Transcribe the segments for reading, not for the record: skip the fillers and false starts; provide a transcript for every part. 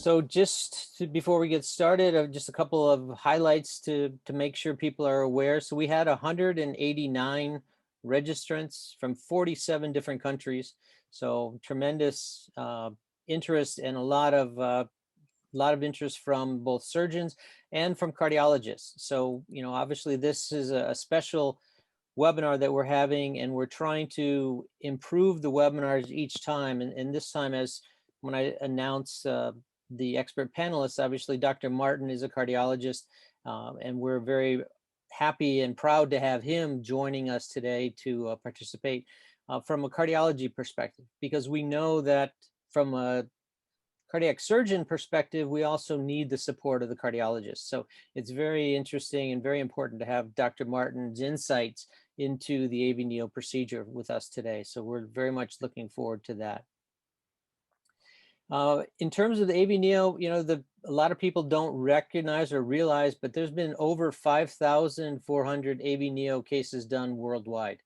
So before we get started, just a couple of highlights to make sure people are aware. So we had 189 registrants from 47 different countries. So tremendous interest and a lot of interest from both surgeons and from cardiologists. So, obviously this is a special webinar that we're having, and we're trying to improve the webinars each time. And this time, as when I announce the expert panelists, obviously Dr. Martin is a cardiologist, and we're very happy and proud to have him joining us today to participate from a cardiology perspective, because we know that from a cardiac surgeon perspective, we also need the support of the cardiologist. So it's very interesting and very important to have Dr. Martin's insights into the AVNeo procedure with us today. So we're very much looking forward to that. In terms of the AVNeo, a lot of people don't recognize or realize, but there's been over 5,400 AVNeo cases done worldwide.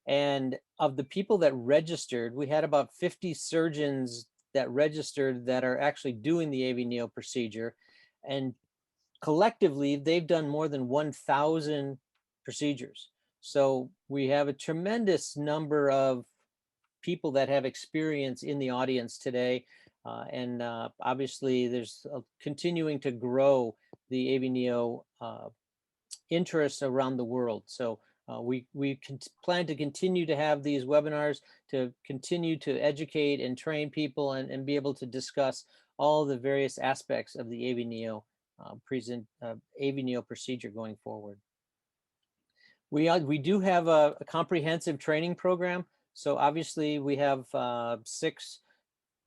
And of the people that registered, we had about 50 surgeons that registered that are actually doing the AVNeo procedure. And collectively, they've done more than 1,000 procedures. So we have a tremendous number of people that have experience in the audience today. And obviously, there's continuing to grow the AVNeo interest around the world. So we plan to continue to have these webinars to continue to educate and train people and be able to discuss all the various aspects of the AVNeo AVNeo procedure going forward. We do have a comprehensive training program. So obviously we have 6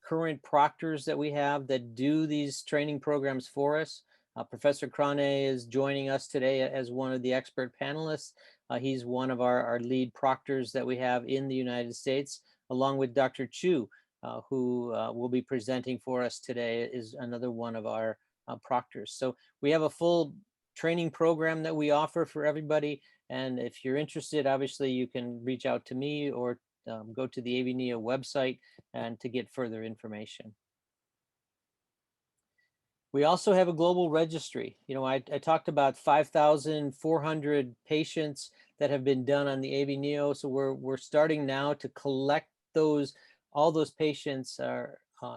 current proctors that we have that do these training programs for us. Professor Crane is joining us today as one of the expert panelists. He's one of our lead proctors that we have in the United States, along with Dr. Chu, who will be presenting for us today, is another one of our proctors. So we have a full training program that we offer for everybody. And if you're interested, obviously you can reach out to me or go to the AVNeo website and to get further information. We also have a global registry. I talked about 5,400 patients that have been done on the AVNeo. So we're starting now to collect all those patients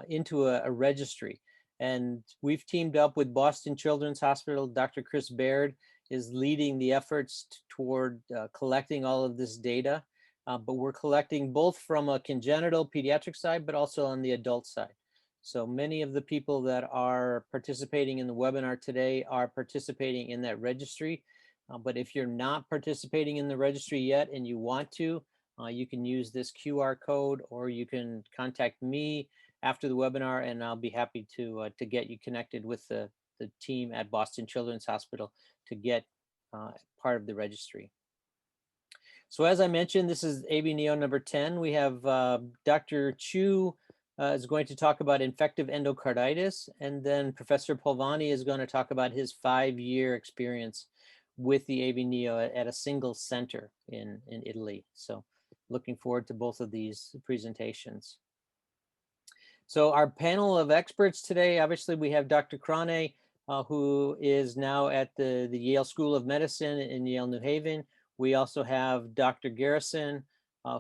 into a registry. And we've teamed up with Boston Children's Hospital. Dr. Chris Baird is leading the efforts toward collecting all of this data. But we're collecting both from a congenital pediatric side, but also on the adult side. So many of the people that are participating in the webinar today are participating in that registry. But if you're not participating in the registry yet and you want to, you can use this QR code, or you can contact me after the webinar, and I'll be happy to get you connected with the team at Boston Children's Hospital to get part of the registry. So as I mentioned, this is AVNeo number 10. We have Dr. Chu is going to talk about infective endocarditis, and then Professor Polvani is going to talk about his 5-year experience with the AVNeo at a single center in Italy. So looking forward to both of these presentations. So our panel of experts today, obviously we have Dr. Crane, who is now at the Yale School of Medicine in Yale, New Haven. We also have Dr. Garrison,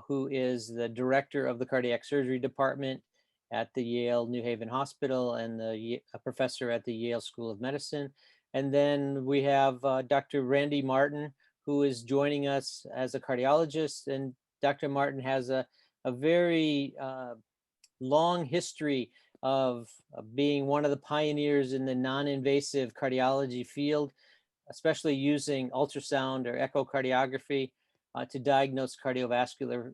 who is the director of the cardiac surgery department at the Yale New Haven Hospital and a professor at the Yale School of Medicine. And then we have Dr. Randy Martin, who is joining us as a cardiologist. And Dr. Martin has a very long history of being one of the pioneers in the non-invasive cardiology field, especially using ultrasound or echocardiography to diagnose cardiovascular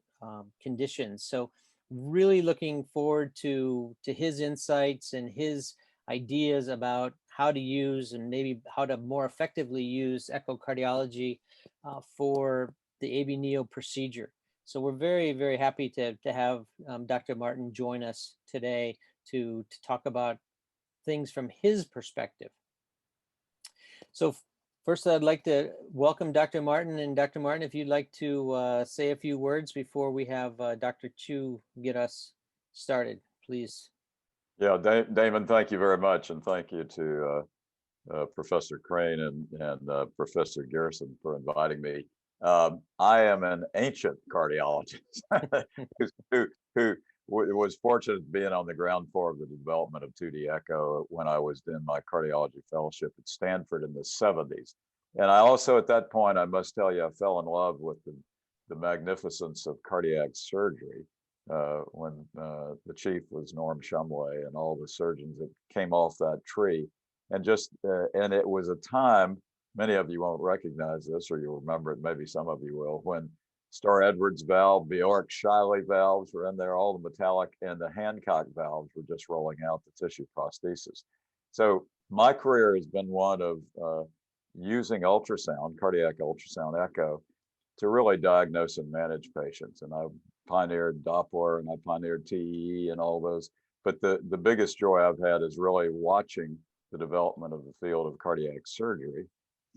conditions. So really looking forward to his insights and his ideas about how to use and maybe how to more effectively use echocardiology for the AVNeo procedure. So we're very, very happy to have Dr. Martin join us today to talk about things from his perspective. So first, I'd like to welcome Dr. Martin. And Dr. Martin, if you'd like to say a few words before we have Dr. Chu get us started, please. Yeah, Damon, thank you very much, and thank you to Professor Crane and Professor Garrison for inviting me. I am an ancient cardiologist who, who was fortunate to being on the ground floor of the development of 2D echo when I was in my cardiology fellowship at Stanford in the 70s. And I also, at that point, I must tell you, I fell in love with the magnificence of cardiac surgery when the chief was Norm Shumway and all the surgeons that came off that tree. And just, and it was a time, many of you won't recognize this or you'll remember it, maybe some of you will, when Starr Edwards valve, Bjork Shiley valves were in there, all the metallic, and the Hancock valves were just rolling out the tissue prosthesis. So my career has been one of using ultrasound, cardiac ultrasound echo, to really diagnose and manage patients. And I've pioneered Doppler and I pioneered TEE and all those. But the biggest joy I've had is really watching the development of the field of cardiac surgery.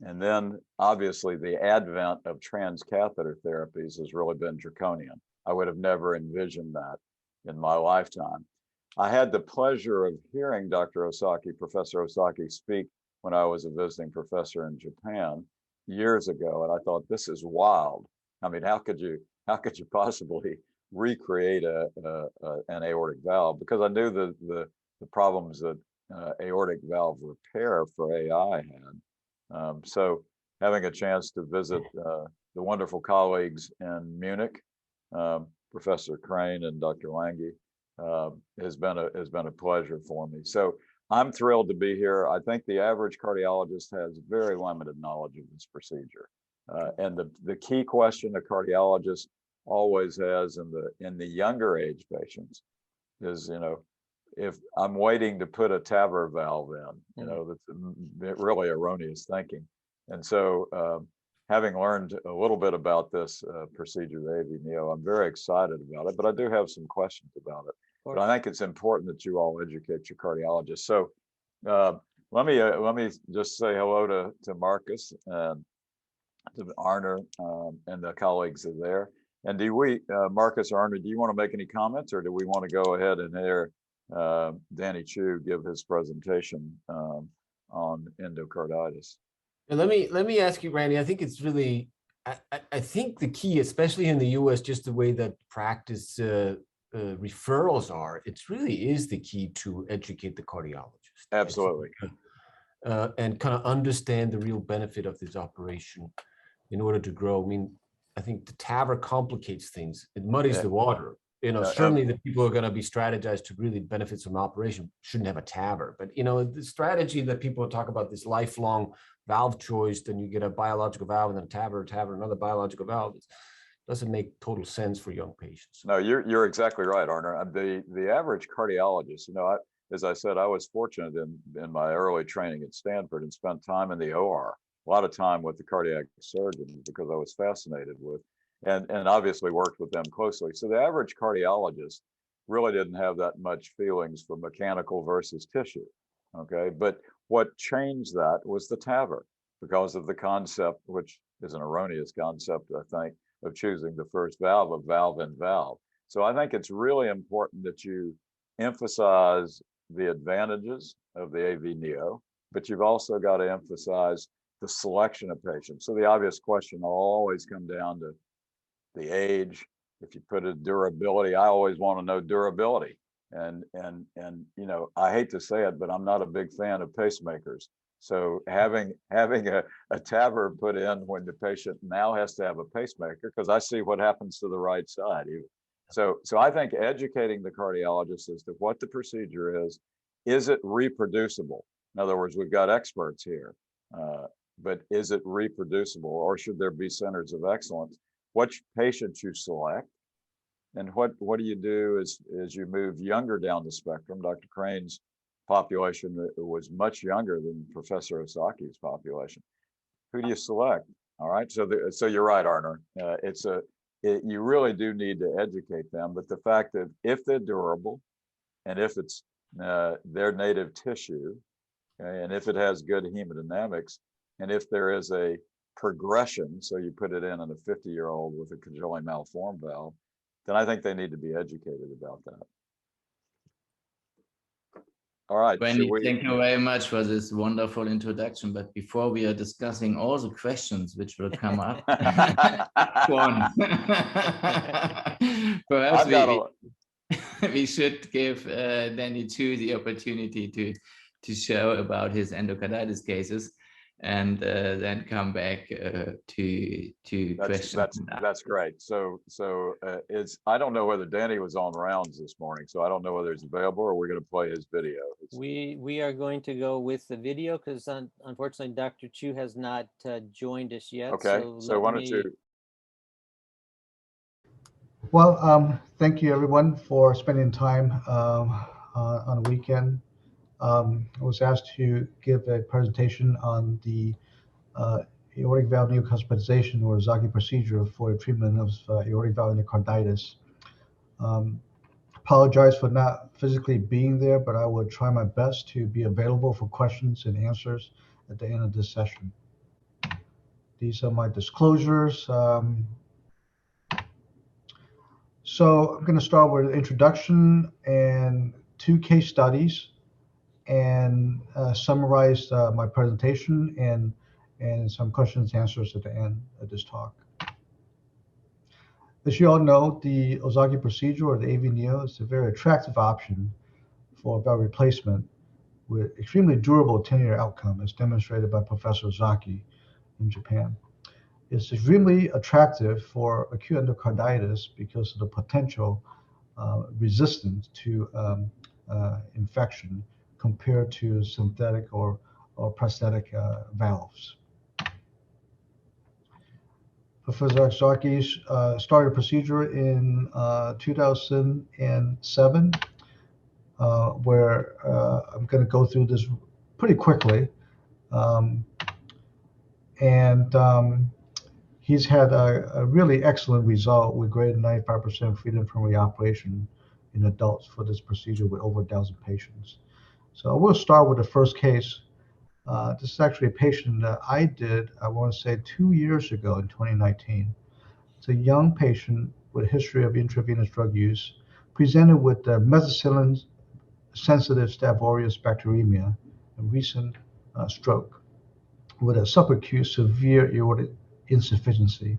And then obviously the advent of transcatheter therapies has really been draconian. I would have never envisioned that in my lifetime. I had the pleasure of hearing Dr. Osaki, Professor Osaki, speak when I was a visiting professor in Japan years ago, and I thought, this is wild. I mean, how could you possibly recreate an aortic valve? Because I knew the problems that aortic valve repair for AI had. So having a chance to visit the wonderful colleagues in Munich, Professor Crane and Dr. Lange, has been a pleasure for me. So I'm thrilled to be here. I think the average cardiologist has very limited knowledge of this procedure. And the key question a cardiologist always has in the younger age patients is, if I'm waiting to put a TAVR valve in, that's really erroneous thinking. And so having learned a little bit about this procedure, the AVNeo, I'm very excited about it, but I do have some questions about it. But I think it's important that you all educate your cardiologists. So let me just say hello to Marcus and to Arner and the colleagues are there. And do we, Marcus, Arner, do you want to make any comments, or do we want to go ahead and hear Danny Chu give his presentation on endocarditis? And let me ask you, Randy. I think it's really, I think the key, especially in the U.S., just the way that practice referrals are, it really is the key to educate the cardiologist. Absolutely. And kind of understand the real benefit of this operation in order to grow. I mean, I think the TAVR complicates things. It muddies the water. Certainly the people who are going to be strategized to really benefit from operation shouldn't have a TAVR. But, the strategy that people talk about, this lifelong valve choice, then you get a biological valve and then a TAVR, another biological valve, doesn't make total sense for young patients. No, you're exactly right, Arner. The average cardiologist, as I said, I was fortunate in my early training at Stanford and spent time in the OR, a lot of time with the cardiac surgeons because I was fascinated with, and obviously worked with them closely. So the average cardiologist really didn't have that much feelings for mechanical versus tissue. Okay, but what changed that was the TAVR because of the concept, which is an erroneous concept, I think, of choosing the first valve of valve in valve. So I think it's really important that you emphasize the advantages of the AVNeo, but you've also got to emphasize the selection of patients. So the obvious question will always come down to the age. If you put a durability, I always want to know durability. And I hate to say it, but I'm not a big fan of pacemakers. So having a TAVR put in when the patient now has to have a pacemaker, because I see what happens to the right side. So I think educating the cardiologist as to what the procedure is it reproducible? In other words, we've got experts here, but is it reproducible, or should there be centers of excellence? Which patients you select, and what do you do as you move younger down the spectrum? Dr. Crane's population was much younger than Professor Osaki's population. Who do you select? All right, so you're right, Arner. You really do need to educate them, but the fact that if they're durable, and if it's their native tissue, okay, and if it has good hemodynamics, and if there is a progression, so you put it in a 50-year-old with a congenital malformed valve, then I think they need to be educated about that. All right. Wendy, thank you very much for this wonderful introduction. But before we are discussing all the questions which will come up, one, perhaps we should give Danny Chu the opportunity to show about his endocarditis cases, and then come back to questions. That's great. So I don't know whether Danny was on rounds this morning, so I don't know whether he's available or we're going to play his video. We are going to go with the video because unfortunately Dr. Chu has not joined us yet. Okay, so why don't you? Well, thank you everyone for spending time on the weekend. I was asked to give a presentation on the aortic valve neocaspitization or Zaki procedure for the treatment of aortic valve endocarditis. Apologize for not physically being there, but I will try my best to be available for questions and answers at the end of this session. These are my disclosures. So I'm going to start with an introduction and 2 case studies, and summarize my presentation and some questions and answers at the end of this talk. As you all know, the Ozaki procedure, or the AVNeo, is a very attractive option for valve replacement with extremely durable 10-year outcome, as demonstrated by Professor Ozaki in Japan. It's extremely attractive for acute endocarditis because of the potential resistance to infection compared to synthetic or prosthetic valves. Professor Ozaki started a procedure in 2007, where I'm going to go through this pretty quickly. He's had a really excellent result with greater than 95% freedom from reoperation in adults for this procedure with over 1,000 patients. So we'll start with the first case. This is actually a patient that I did, I want to say 2 years ago in 2019. It's a young patient with a history of intravenous drug use, presented with methicillin-sensitive Staph aureus bacteremia and recent stroke with a subacute severe aortic insufficiency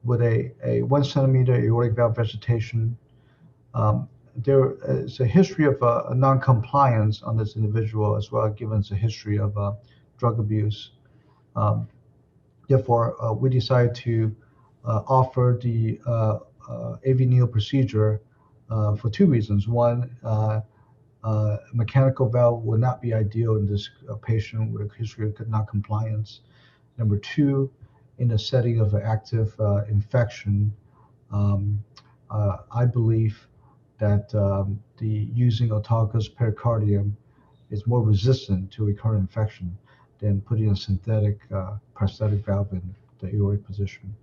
with a 1 centimeter aortic valve vegetation. There is a history of non-compliance on this individual as well, given a history of drug abuse. Therefore, we decided to offer the AVNeo procedure for 2 reasons. One, mechanical valve would not be ideal in this patient with a history of non-compliance. Number 2, in a setting of an active infection, I believe that the using autologous pericardium is more resistant to recurrent infection than putting a synthetic prosthetic valve in the aortic position.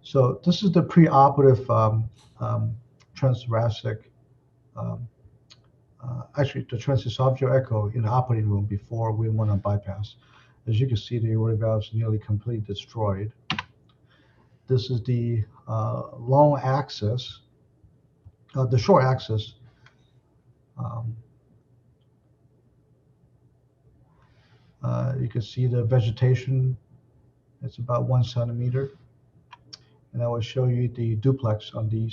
So this is the preoperative transthoracic, actually the transesophageal echo in the operating room before we went on bypass. As you can see, the aortic valve is nearly completely destroyed. This is the long axis, the short axis. You can see the vegetation. It's about 1 centimeter. And I will show you the duplex on these.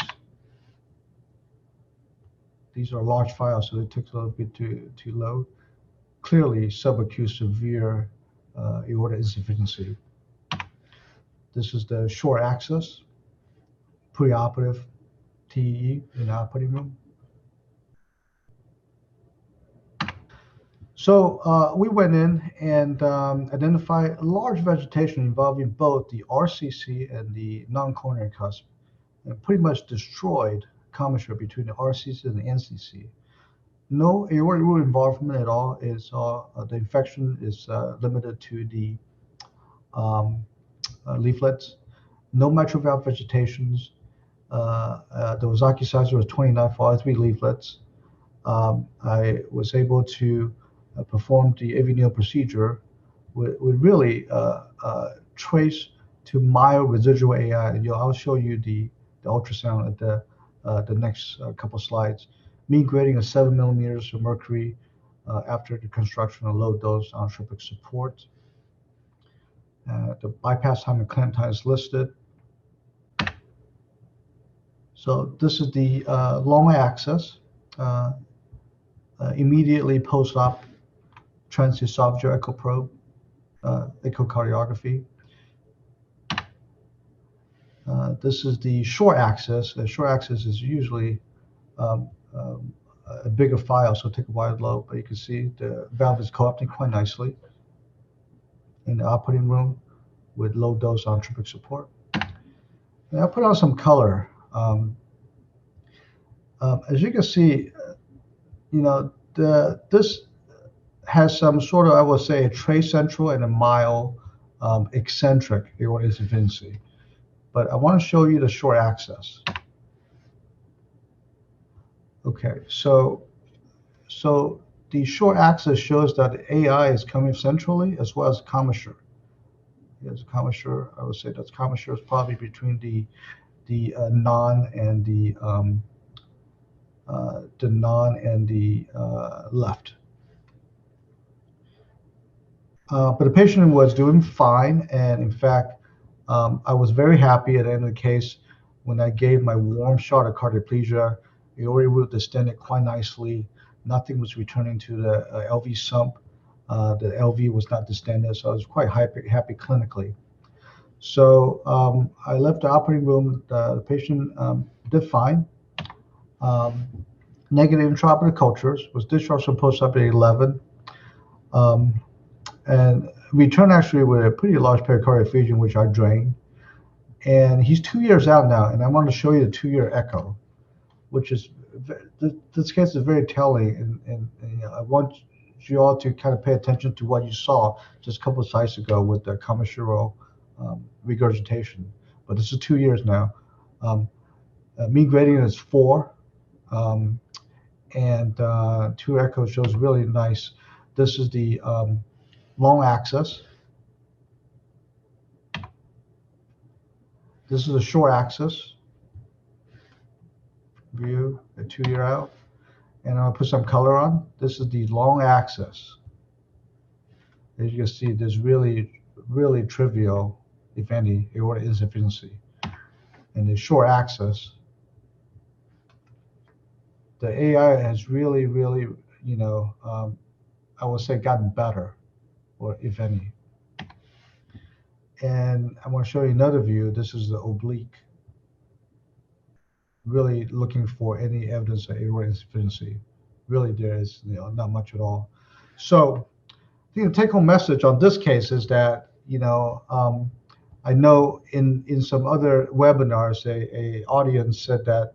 These are large files, so it took a little bit to load. Clearly subacute severe aortic insufficiency. This is the short axis, preoperative TEE in the operating room. So we went in and identified large vegetation involving both the RCC and the non-coronary cusp, and pretty much destroyed commissure between the RCC and the NCC. No aortic root involvement at all. It's the infection is limited to the leaflets. No mitral valve vegetations. The Ozaki size was 29 for all 3 leaflets. I was able to perform the AVNeo procedure with really trace to mild residual AI. And I'll show you the ultrasound at the next couple slides. mean grading of 7 millimeters of mercury after the construction of low dose inotropic support. The bypass time and clamp time is listed. So this is the long axis, immediately post-op transesophageal echo probe, echocardiography. This is the short axis. The short axis is usually a bigger file, so take a wide load, but you can see the valve is co-opting quite nicely in the operating room with low dose inotropic support. And I'll put on some color. As you can see, this has some sort of, I would say, a tricentral and a mild eccentric aortic insufficiency. But I want to show you the short axis. Okay, so the short axis shows that the AI is coming centrally as well as commissure. Yes, commissure, I would say that commissure is probably between the non and the left. But the patient was doing fine, and in fact, I was very happy at the end of the case when I gave my warm shot of cardioplegia. The aortic root distended quite nicely. Nothing was returning to the LV sump. The LV was not distended, so I was quite happy clinically. So I left the operating room. The patient did fine. Negative intraoperative cultures, was discharged from post-op at 11. And returned actually with a pretty large pericardial effusion, which I drained. And he's 2 years out now, and I want to show you the 2-year echo, which is, this case is very telling, and I want you all to kind of pay attention to what you saw just a couple of slides ago with the commissural regurgitation. But this is 2 years now. Mean gradient is 4, and 2 echo shows really nice. This is the long axis. This is a short axis view, a 2-year out. And I'll put some color on. This is the long axis. As you can see, there's really trivial, if any, aortic insufficiency. And the short axis, the AI has really, I would say gotten better, or if any. And I want to show you another view. This is the oblique. Really looking for any evidence of aortic insufficiency. Really, there is not much at all. So I think the take-home message on this case is that I know in some other webinars, a audience said that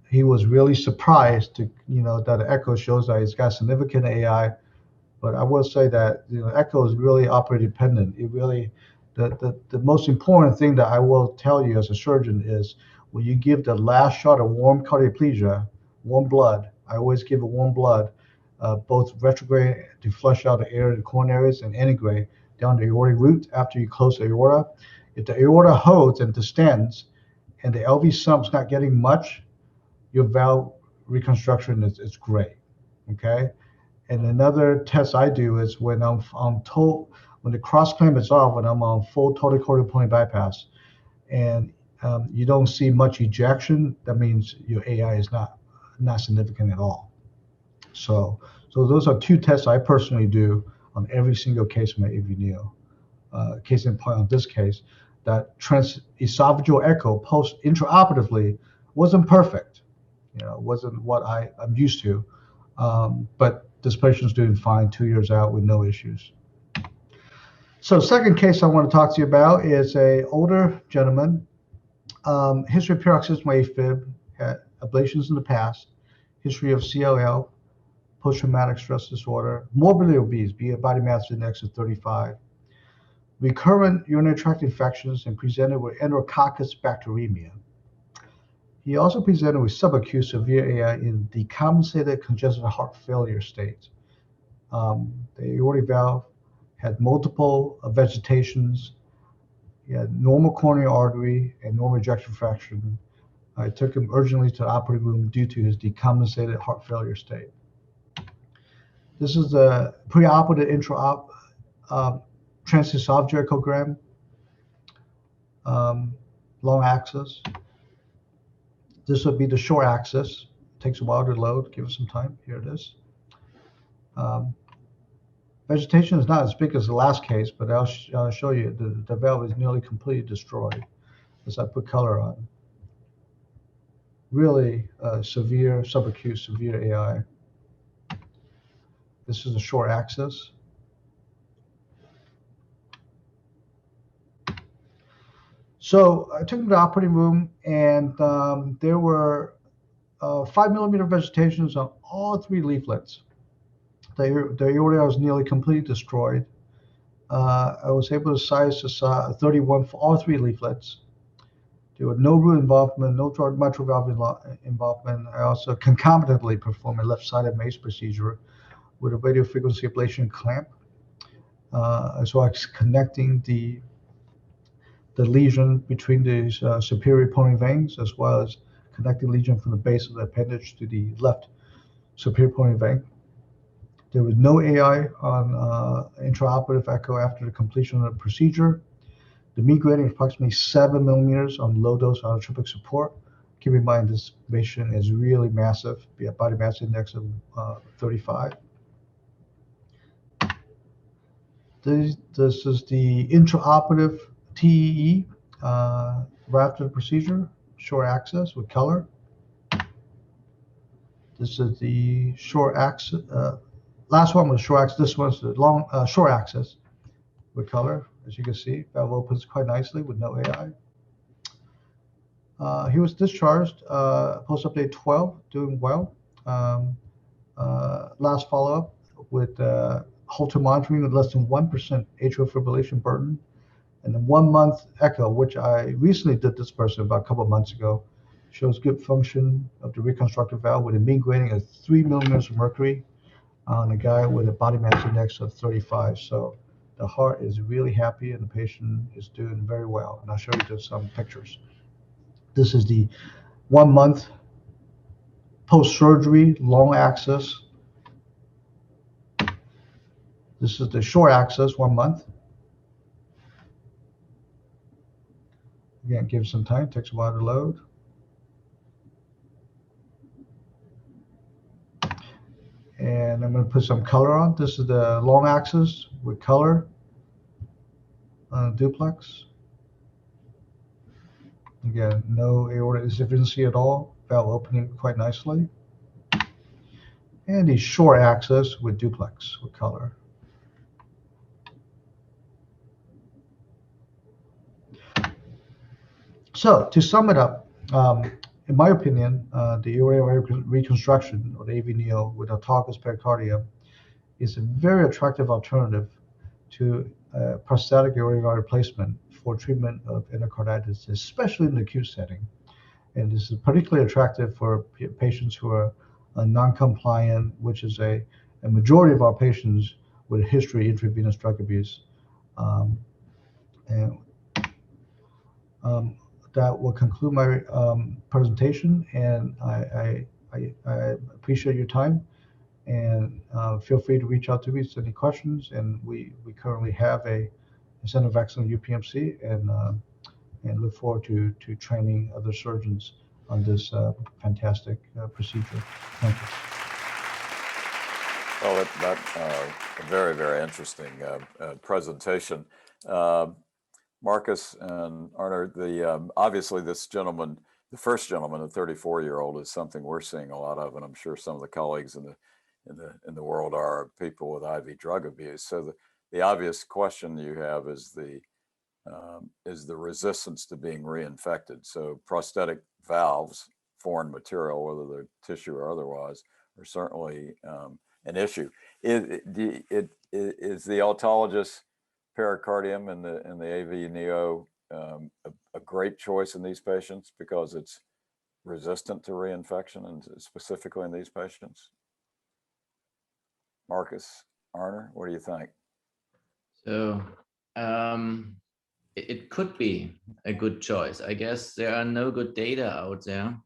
he was really surprised to that the echo shows that he's got significant AI. But I will say that echo is really operator dependent. It really, the most important thing that I will tell you as a surgeon is when you give the last shot of warm cardioplegia, warm blood. I always give a warm blood, both retrograde to flush out the air in the coronaries and antegrade down the aortic root after you close the aorta. If the aorta holds and distends, and the LV sump's not getting much, your valve reconstruction is great. Okay. And another test I do is when I'm on when the cross clamp is off, when I'm on full total cortical point bypass, and you don't see much ejection, that means your AI is not significant at all. So those are 2 tests I personally do on every single case of my AVNeo. Case in point on this case, that transesophageal echo post intraoperatively wasn't perfect. Wasn't what I'm used to. But this patient's doing fine 2 years out with no issues. So second case I want to talk to you about is a older gentleman, history of paroxysmal AFib, had ablations in the past, history of CLL, post-traumatic stress disorder, morbidly obese, body mass index of 35, recurrent urinary tract infections, and presented with enterococcus bacteremia. He also presented with subacute severe AI in decompensated congestive heart failure state. The aortic valve had multiple vegetations. He had normal coronary artery and normal ejection fraction. I took him urgently to the operating room due to his decompensated heart failure state. This is the preoperative intra-op transesophageal echogram, long axis. This would be the short axis. Takes a while to load. Give it some time. Here it is. Vegetation is not as big as the last case, but I'll show you the valve is nearly completely destroyed as I put color on. Really severe, subacute, severe AI. This is the short axis. So I took him to the operating room, and there were 5 millimeter vegetations on all 3 leaflets. The aorta was nearly completely destroyed. I was able to size this 31 for all 3 leaflets. There was no root involvement, no mitral valve involvement. I also concomitantly performed a left-sided MACE procedure with a radiofrequency ablation clamp. So I was connecting the lesion between the superior pulmonary veins, as well as connecting lesion from the base of the appendage to the left superior pulmonary vein. There was no AI on intraoperative echo after the completion of the procedure. The mean grading is approximately 7 millimeters on low dose inotropic support. Keep in mind this patient is really massive, body mass index of 35. This is the intraoperative TEE right after the procedure, short axis with color. This is the short axis. Last one was short axis. This one's the long short axis with color. As you can see, valve opens quite nicely with no AI. He was discharged post-update 12, doing well. Last follow-up with Holter monitoring with less than 1% atrial fibrillation burden, and then 1 month echo, which I recently did this person about a couple of months ago, shows good function of the reconstructive valve with a mean grading of 3 millimeters of mercury on a guy with a body mass index of 35. So the heart is really happy and the patient is doing very well. And I'll show you just some pictures. This is the 1 month post-surgery long axis. This is the short axis, 1 month. Again, give some time, takes a while to load. And I'm going to put some color on. This is the long axis with color duplex. Again, no aortic insufficiency at all. Valve opening quite nicely. And the short axis with duplex with color. So to sum it up, in my opinion, the aortic reconstruction or the AVNeo with autologous pericardium is a very attractive alternative to prosthetic aortic valve replacement for treatment of endocarditis, especially in the acute setting. And this is particularly attractive for patients who are non-compliant, which is a majority of our patients with a history of intravenous drug abuse. That will conclude my presentation, and I appreciate your time, and feel free to reach out to me with any questions. And we currently have a Center of Excellence UPMC, and look forward to training other surgeons on this fantastic procedure. Thank you. Well, a very, very interesting presentation. Marcus and Arne, obviously this gentleman, the first gentleman, a 34-year-old, is something we're seeing a lot of, and I'm sure some of the colleagues in the world are people with IV drug abuse. So the obvious question you have is the resistance to being reinfected. So prosthetic valves, foreign material, whether they're tissue or otherwise, are certainly an issue. Is the autologous pericardium and the AVNeo a great choice in these patients because it's resistant to reinfection, and specifically in these patients? Marcus, Arne, what do you think? So it could be a good choice. I guess there are no good data out there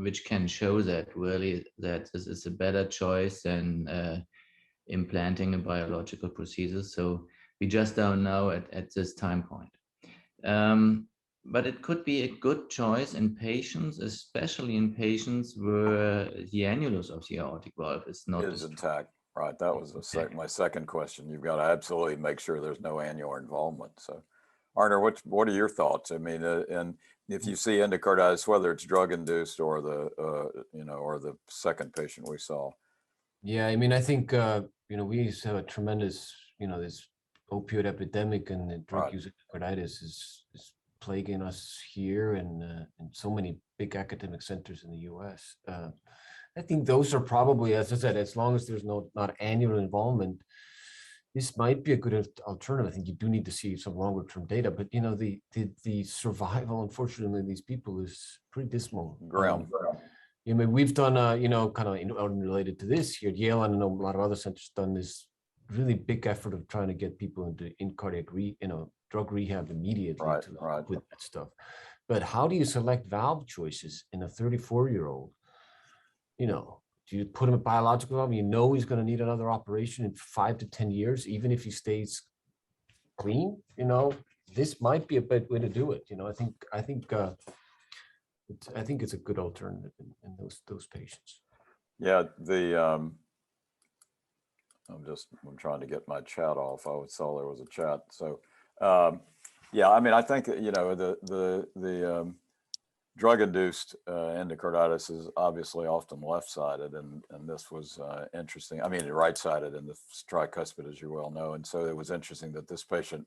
which can show that really that this is a better choice than implanting a biological procedure. So we just don't know at this time point. But it could be a good choice in patients, especially in patients where the annulus of the aortic valve is not destroyed. Intact. Right. That was my second question. You've got to absolutely make sure there's no annular involvement. So, Arner, what are your thoughts? I mean, and if you see endocarditis, whether it's drug induced or the or the second patient we saw. Yeah, I mean, I think we have a tremendous this opioid epidemic, and the drug use endocarditis is plaguing us here and in so many big academic centers in the U.S. I think those are probably, as I said, as long as there's not annular involvement, this might be a good alternative. I think you do need to see some longer term data, but the survival, unfortunately, of these people is pretty dismal. Grim. I mean, we've done kind of related to this here at Yale, and I know a lot of other centers done this really big effort of trying to get people into cardiac drug rehab immediately with that stuff. But how do you select valve choices in a 34-year-old? Do you put him in biological valve? He's going to need another operation in 5 to 10 years, even if he stays clean. This might be a good way to do it. I think it's a good alternative in those patients. Yeah, I'm trying to get my chat off. I saw there was a chat. So, yeah, I mean, I think the drug-induced endocarditis is obviously often left-sided, and this was interesting. I mean, right-sided in the tricuspid, as you well know. And so it was interesting that this patient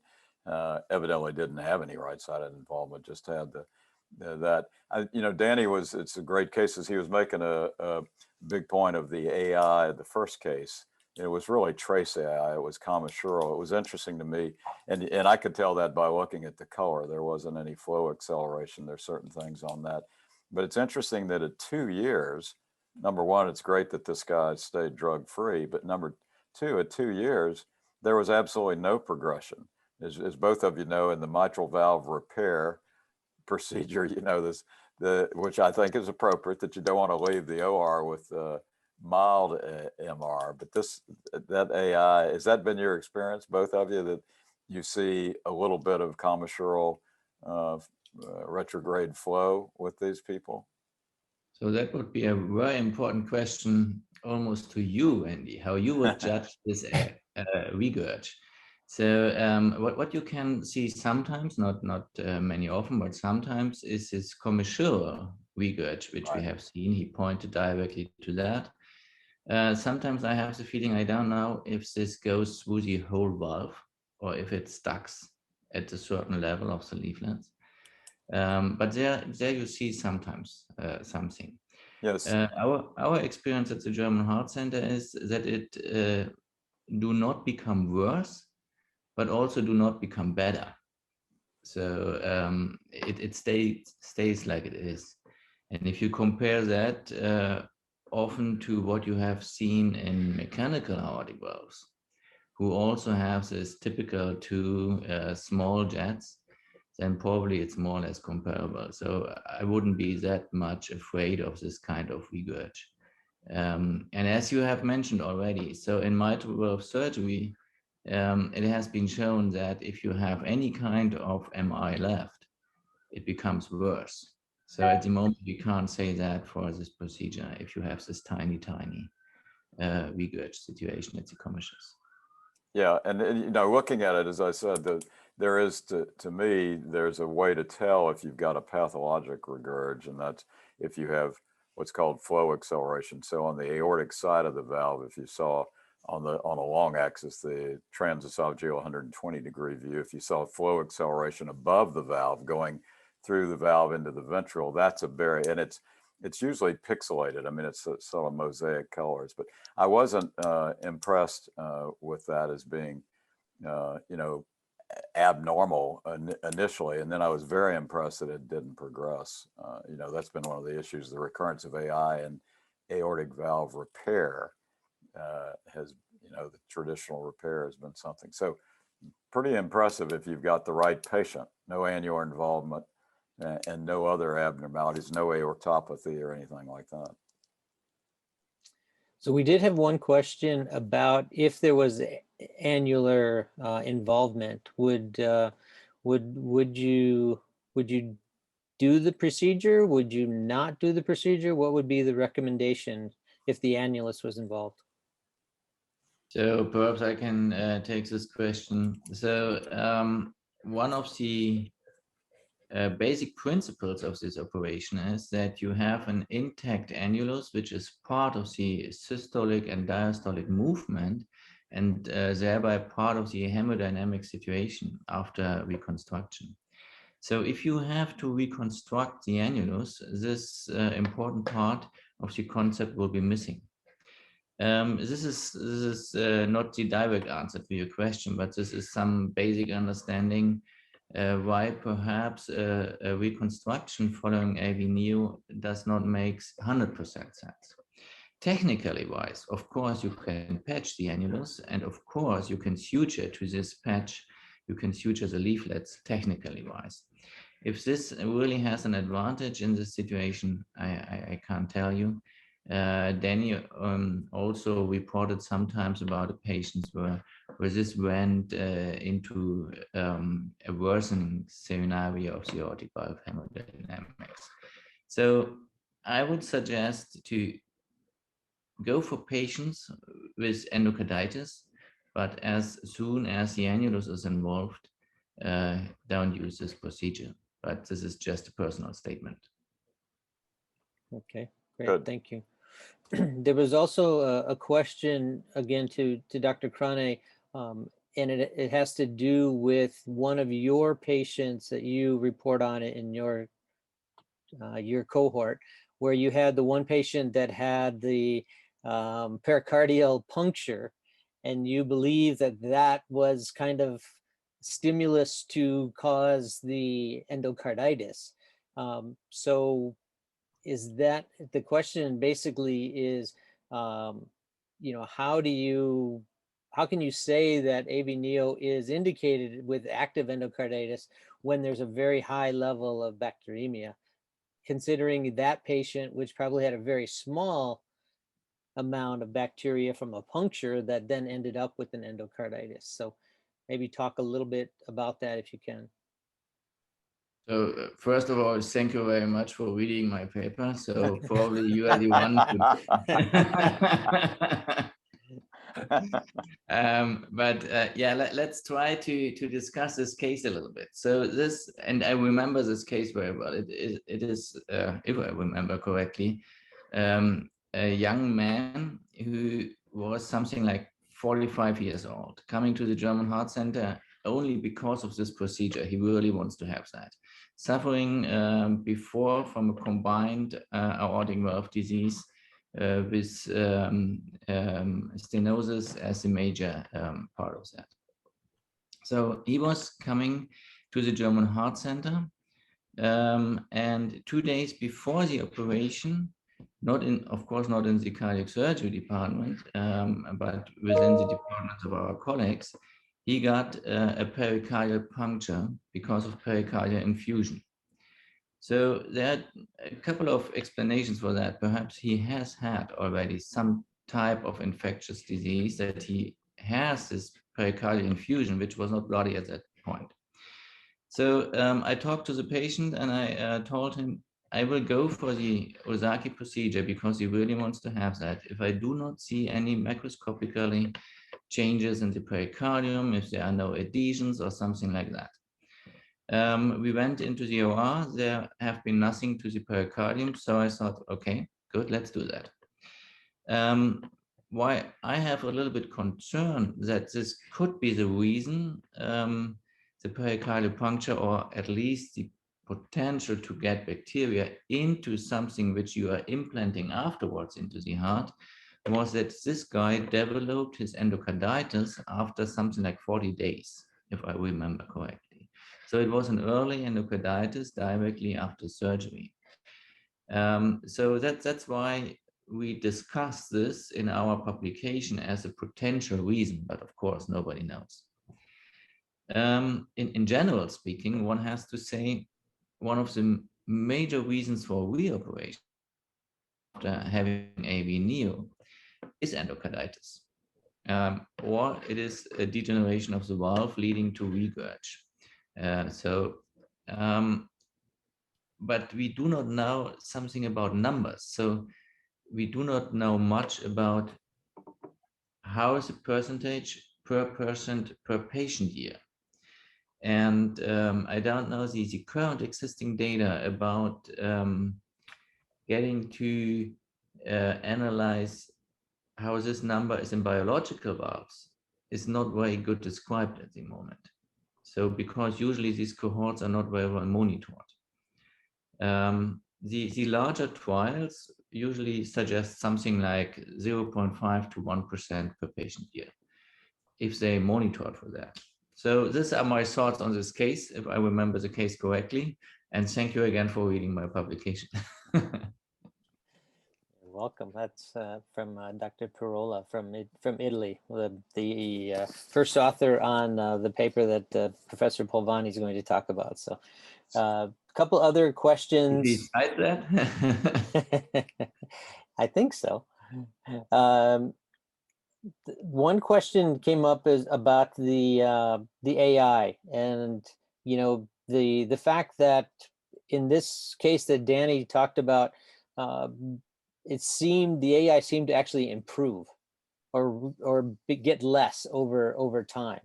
evidently didn't have any right-sided involvement, just had that. Danny it's a great case, as he was making a big point of the AI, the first case. It was really trace AI. It was commissural. It was interesting to me. And I could tell that by looking at the color. There wasn't any flow acceleration. There's certain things on that. But it's interesting that at 2 years, number one, it's great that this guy stayed drug-free. But number two, at 2 years, there was absolutely no progression. As both of you know, in the mitral valve repair procedure, which I think is appropriate, that you don't want to leave the OR with mild MR, but that AI, has that been your experience, both of you, that you see a little bit of commissural retrograde flow with these people? So that would be a very important question almost to you, Andy, how you would judge this regurg. So what you can see sometimes, not many often, but sometimes, is this commissural regurg, which we have seen. He pointed directly to that. Sometimes I have the feeling, I don't know if this goes through the whole valve or if it stacks at a certain level of the leaflets. But there you see sometimes something. Yes. Our experience at the German Heart Center is that it do not become worse, but also do not become better. So it stays like it is. And if you compare that often to what you have seen in mechanical aortic valves, who also have this typical two small jets, then probably it's more or less comparable. So I wouldn't be that much afraid of this kind of regurg. And as you have mentioned already, so in mitral valve surgery, it has been shown that if you have any kind of MI left, it becomes worse. So at the moment, we can't say that for this procedure if you have this tiny regurg situation at the commissures. Yeah, and looking at it, as I said, there is to me, there's a way to tell if you've got a pathologic regurg, and that's if you have what's called flow acceleration. So on the aortic side of the valve, if you saw on a long axis, the transesophageal 120-degree view, if you saw flow acceleration above the valve going through the valve into the ventral, that's and it's usually pixelated. I mean, it's sort of mosaic colors, but I wasn't impressed with that as being, abnormal initially. And then I was very impressed that it didn't progress. That's been one of the issues, the recurrence of AI and aortic valve repair has, the traditional repair has been something. So pretty impressive if you've got the right patient, no annular involvement, and no other abnormalities, no aortopathy or anything like that. So we did have one question about if there was annular involvement. Would you do the procedure? Would you not do the procedure? What would be the recommendation if the annulus was involved? So perhaps I can take this question. So one of the basic principles of this operation is that you have an intact annulus, which is part of the systolic and diastolic movement, and thereby part of the hemodynamic situation after reconstruction. So if you have to reconstruct the annulus, this important part of the concept will be missing. This is not the direct answer to your question, but this is some basic understanding why perhaps a reconstruction following AVNeo does not make 100% sense. Technically wise, of course, you can patch the annulus, and of course, you can suture to this patch, you can suture the leaflets technically wise. If this really has an advantage in this situation, I can't tell you. Danny also reported sometimes about the patients where this went into a worsening scenario of the aortic valve hemodynamics. So I would suggest to go for patients with endocarditis, but as soon as the annulus is involved, don't use this procedure. But this is just a personal statement. Okay, great, Good. thank you. There was also a question again to Dr. Crane, and it has to do with one of your patients that you report on it in your cohort, where you had the one patient that had the pericardial puncture, and you believe that that was kind of stimulus to cause the endocarditis. So is that the question basically is, you know, how can you say that AVNeo is indicated with active endocarditis when there's a very high level of bacteremia, considering that patient, which probably had a very small amount of bacteria from a puncture that then ended up with an endocarditis? So maybe talk a little bit about that if you can. So first of all, thank you very much for reading my paper. So probably you are the one let's try to discuss this case a little bit. So this, and I remember this case very well. It is, if I remember correctly, a young man who was something like 45 years old, coming to the German Heart Center only because of this procedure. He really wants to have that. Suffering before from a combined aortic valve disease with stenosis as a major part of that. So he was coming to the German Heart Center, and 2 days before the operation, of course not in the cardiac surgery department, but within the departments of our colleagues, he got a pericardial puncture because of pericardial infusion. So there are a couple of explanations for that. Perhaps he has had already some type of infectious disease that he has this pericardial infusion, which was not bloody at that point. So I talked to the patient and I told him, I will go for the Ozaki procedure because he really wants to have that. If I do not see any macroscopically changes in the pericardium, if there are no adhesions or something like that. We went into the OR, there have been nothing to the pericardium, so I thought, okay, good, let's do that. Why I have a little bit concern that this could be the reason, the pericardial puncture, or at least the potential to get bacteria into something which you are implanting afterwards into the heart, was that this guy developed his endocarditis after something like 40 days, if I remember correctly. So it was an early endocarditis directly after surgery. So that's why we discuss this in our publication as a potential reason, but of course nobody knows. In general speaking, one has to say one of the major reasons for reoperation after having AVNeo is endocarditis, or it is a degeneration of the valve leading to regurg. But we do not know something about numbers. So we do not know much about how is the percentage per patient year. And I don't know the current existing data about getting to analyze how this number is in biological valves is not very good described at the moment. So because usually these cohorts are not very well monitored. The larger trials usually suggest something like 0.5 to 1% per patient year, if they monitored for that. So these are my thoughts on this case, if I remember the case correctly. And thank you again for reading my publication. You're welcome. That's from Dr. Pirola from Italy, the first author on the paper that Professor Polvani is going to talk about. So a couple other questions. Besides that? I think so. One question came up is about the AI, and the fact that in this case that Danny talked about, the AI seemed to actually improve or get less over time,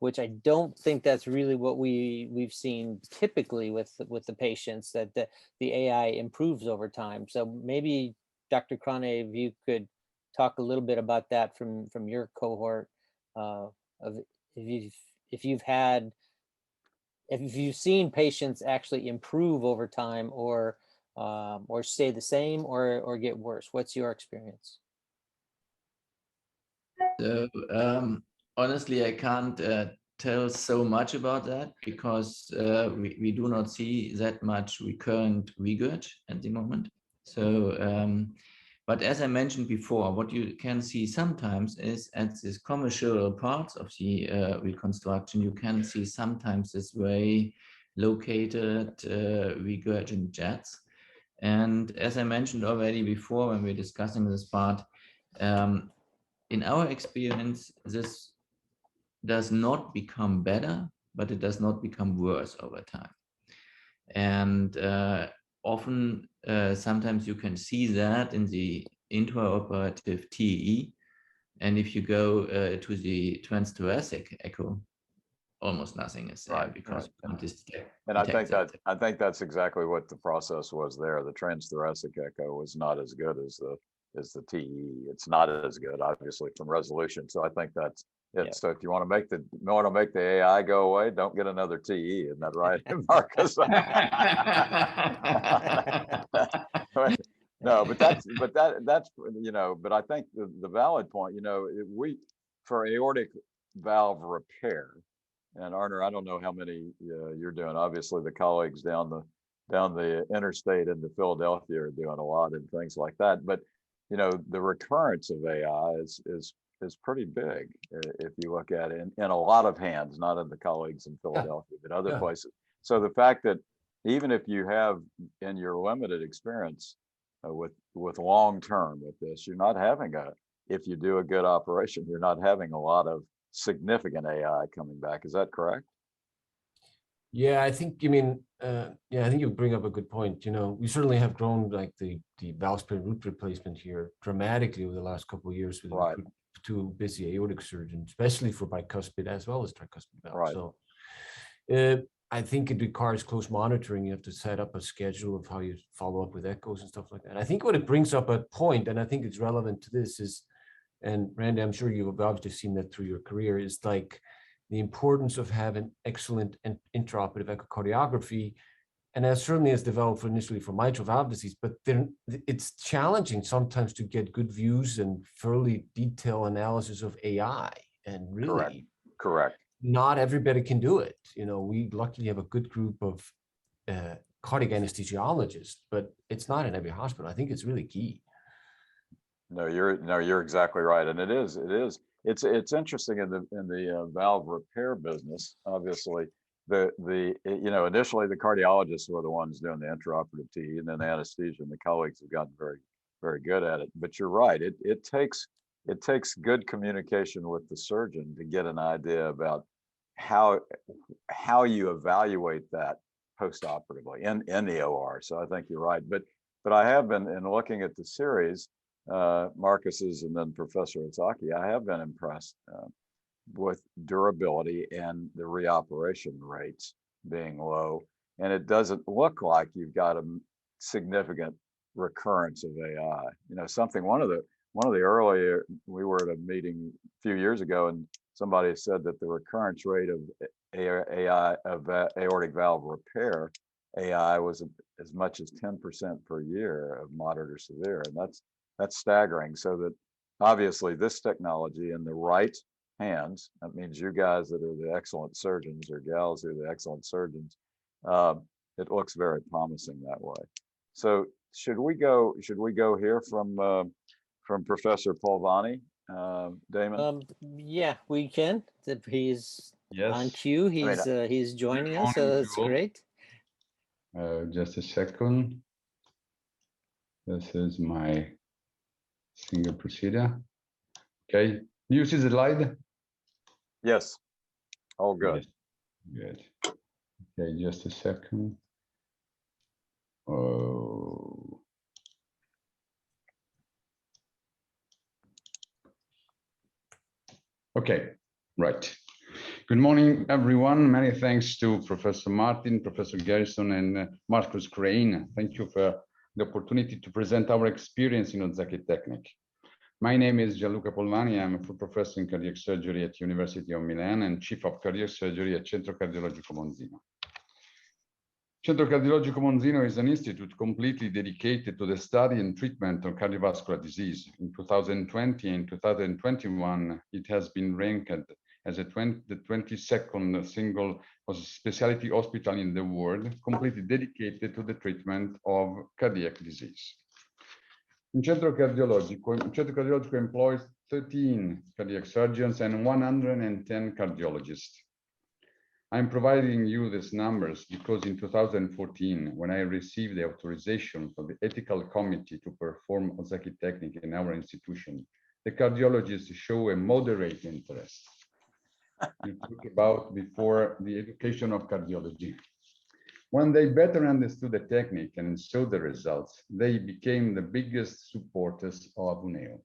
which I don't think that's really what we've seen typically with the patients, that the AI improves over time. So maybe Dr. Krane, if you could talk a little bit about that from your cohort, of if you've seen patients actually improve over time, or stay the same, or get worse. What's your experience? So honestly, I can't tell so much about that because we do not see that much recurrent regurg at the moment. So, but as I mentioned before, what you can see sometimes is at these commercial parts of the reconstruction, you can see sometimes this very located regurgent jets. And as I mentioned already before when we were discussing this part, in our experience, this does not become better, but it does not become worse over time. And often, sometimes you can see that in the intraoperative TE. And if you go to the transthoracic echo, almost nothing is there because you can't detect. And I think that's exactly what the process was there. The transthoracic echo was not as good as the TE. It's not as good, obviously, from resolution. So I think that's it. Yeah. So if you want to make the AI go away, don't get another TE. Isn't that right, Marcus? No, but that's but I think the valid point, for aortic valve repair. And Arner, I don't know how many you're doing. Obviously, the colleagues down the interstate into Philadelphia are doing a lot and things like that. But the recurrence of AI is pretty big if you look at it in a lot of hands, not in the colleagues in Philadelphia, but other places. So the fact that even if you have in your limited experience with long term with this, you're not having if you do a good operation, you're not having a lot of significant AI coming back. Is that correct? Yeah, I think I think you bring up a good point. We certainly have grown like the valve sparing root replacement here dramatically over the last couple of years with two busy aortic surgeons, especially for bicuspid as well as tricuspid valve. Right. So I think it requires close monitoring. You have to set up a schedule of how you follow up with echoes and stuff like that. I think what it brings up a point, and I think it's relevant to this is, and Randy, I'm sure you've obviously seen that through your career, is like the importance of having excellent and intraoperative echocardiography. And that certainly has developed initially for mitral valve disease, but then it's challenging sometimes to get good views and fairly detailed analysis of AI. And really, correct. Not everybody can do it. We luckily have a good group of cardiac anesthesiologists, but it's not in every hospital. I think it's really key. No, you're exactly right, and it is. it's interesting in the valve repair business. Obviously, initially the cardiologists were the ones doing the intraoperative TE, and then anesthesia, and the colleagues have gotten very good at it. But you're right, it takes good communication with the surgeon to get an idea about how you evaluate that postoperatively in the OR. So I think you're right. But I have been, in looking at the series, Marcus's and then Professor Ozaki, I have been impressed with durability and the reoperation rates being low. And it doesn't look like you've got a significant recurrence of AI. One of the earlier, we were at a meeting a few years ago, and somebody said that the recurrence rate of AI, of aortic valve repair AI, was as much as 10% per year of moderate or severe, and that's staggering. So that obviously this technology in the right hands, that means you guys that are the excellent surgeons, or gals who are the excellent surgeons, it looks very promising that way. So should we go hear from Professor Polvani, Damon? Yeah, we can. If he's Yes. on cue, he's joining us, so that's great. Just a second. This is my single procedure. Okay. Do you see the slide? Yes. All good. Yes. Good. Okay, just a second. Oh. Okay, right. Good morning, everyone. Many thanks to Professor Martin, Professor Garrison, and Marcus Crane. Thank you for the opportunity to present our experience in Ozaki technique. My name is Gianluca Polvani. I'm a full professor in cardiac surgery at University of Milan and chief of cardiac surgery at Centro Cardiologico Monzino. Centro Cardiologico Monzino is an institute completely dedicated to the study and treatment of cardiovascular disease. In 2020 and 2021, it has been ranked as the 22nd single specialty hospital in the world, completely dedicated to the treatment of cardiac disease. Centro Cardiologico employs 13 cardiac surgeons and 110 cardiologists. I'm providing you these numbers because in 2014, when I received the authorization from the ethical committee to perform Ozaki technique in our institution, the cardiologists show a moderate interest. You talk about before the education of cardiology. When they better understood the technique and saw the results, they became the biggest supporters of AVNeo.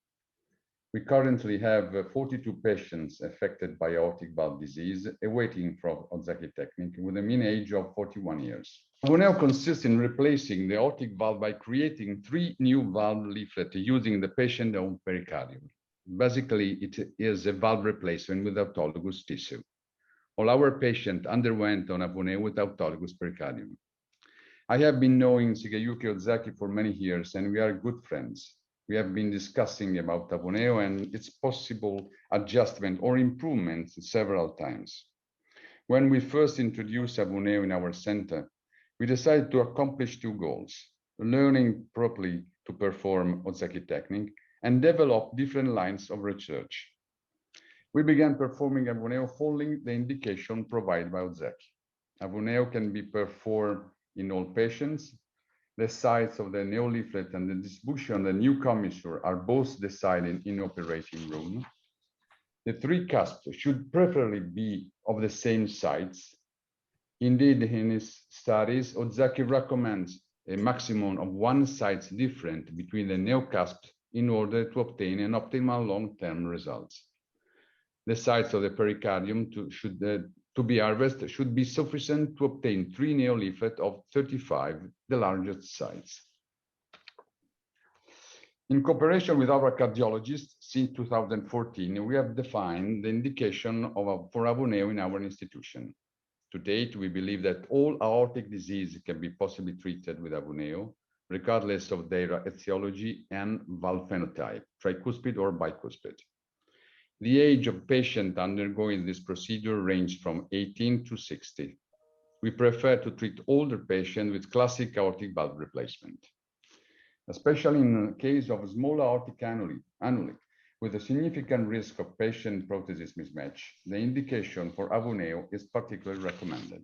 We currently have 42 patients affected by aortic valve disease awaiting for Ozaki technique with a mean age of 41 years. AVNeo consists in replacing the aortic valve by creating 3 new valve leaflets using the patient's own pericardium. Basically, it is a valve replacement with autologous tissue. All our patients underwent on AVNeo with autologous pericardium. I have been knowing Shigeyuki Ozaki for many years, and we are good friends. We have been discussing about AVNeo and its possible adjustment or improvements several times. When we first introduced AVNeo in our center, we decided to accomplish 2 goals: learning properly to perform Ozaki technique and develop different lines of research. We began performing AVNeo following the indication provided by Ozaki. AVNeo can be performed in all patients. The size of the neo leaflet and the distribution of the new commissure are both decided in operating room. The 3 cusps should preferably be of the same size. Indeed, in his studies, Ozaki recommends a maximum of 1 size difference between the neo cusps in order to obtain an optimal long-term results. The size of the pericardium to be harvested should be sufficient to obtain 3 neo leaflets of 35, the largest size. In cooperation with our cardiologists since 2014, we have defined the indication for AVNeo in our institution. To date, we believe that all aortic disease can be possibly treated with AVNeo, regardless of their etiology and valve phenotype, tricuspid or bicuspid. The age of patient undergoing this procedure ranges from 18 to 60. We prefer to treat older patients with classic aortic valve replacement. Especially in the case of small aortic annuli, With a significant risk of patient-prosthesis mismatch, the indication for AVNeo is particularly recommended.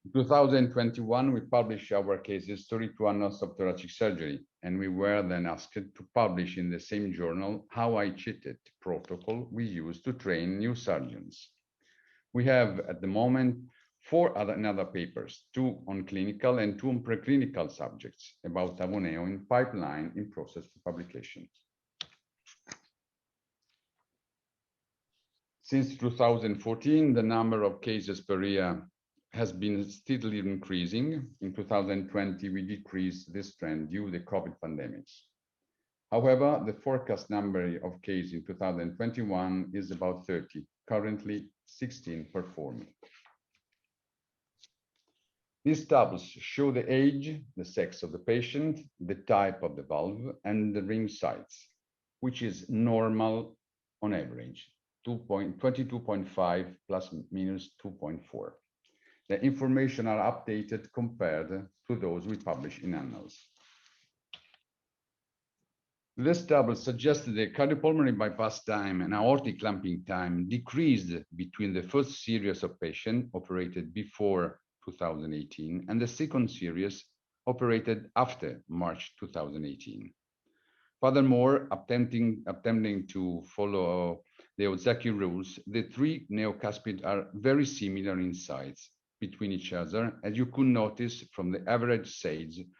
In 2021, we published our case history to Annals of Thoracic Surgery, and we were then asked to publish in the same journal how I cheated protocol we use to train new surgeons. We have at the moment 4 other papers, 2 on clinical and 2 on preclinical subjects about AVNeo in pipeline in process for publication. Since 2014, the number of cases per year has been steadily increasing. In 2020, we decreased this trend due to the COVID pandemics. However, the forecast number of cases in 2021 is about 30, currently 16 performing. These tables show the age, the sex of the patient, the type of the valve, and the ring size, which is normal on average, 22.5 plus minus 2.4. The information are updated compared to those we publish in Annals. This table suggests that the cardiopulmonary bypass time and aortic clamping time decreased between the first series of patients operated before 2018 and the second series operated after March 2018. Furthermore, attempting to follow the Ozaki rules, the 3 neocuspids are very similar in size between each other, as you could notice from the average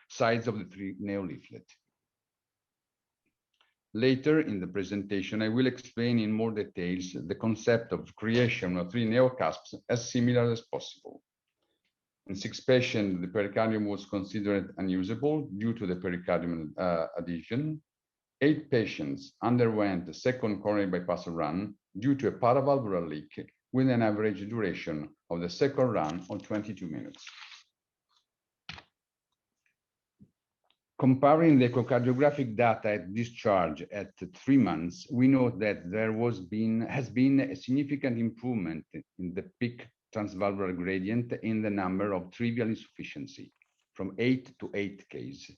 size of the 3 neoleaflet. Later in the presentation, I will explain in more details the concept of creation of 3 neocusps as similar as possible. In 6 patients, the pericardium was considered unusable due to the pericardium adhesion. 8 patients underwent a second coronary bypass run due to a paravalvular leak with an average duration of the second run of 22 minutes. Comparing the echocardiographic data at discharge at 3 months, we note that there has been a significant improvement in the peak transvalvular gradient in the number of trivial insufficiency, from 8 to 8 cases.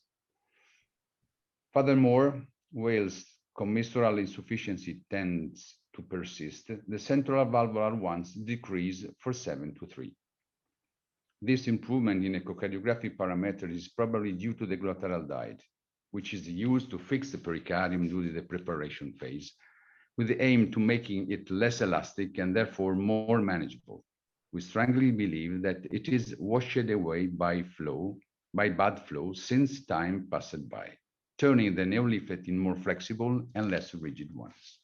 Furthermore, whilst commissural insufficiency tends to persist, the central valvular ones decrease for 7 to 3. This improvement in echocardiographic parameters is probably due to the gluteal diet, which is used to fix the pericardium during the preparation phase, with the aim to making it less elastic and therefore more manageable. We strongly believe that it is washed away by bad flow since time passed by, turning the neoleaflet in more flexible and less rigid ones.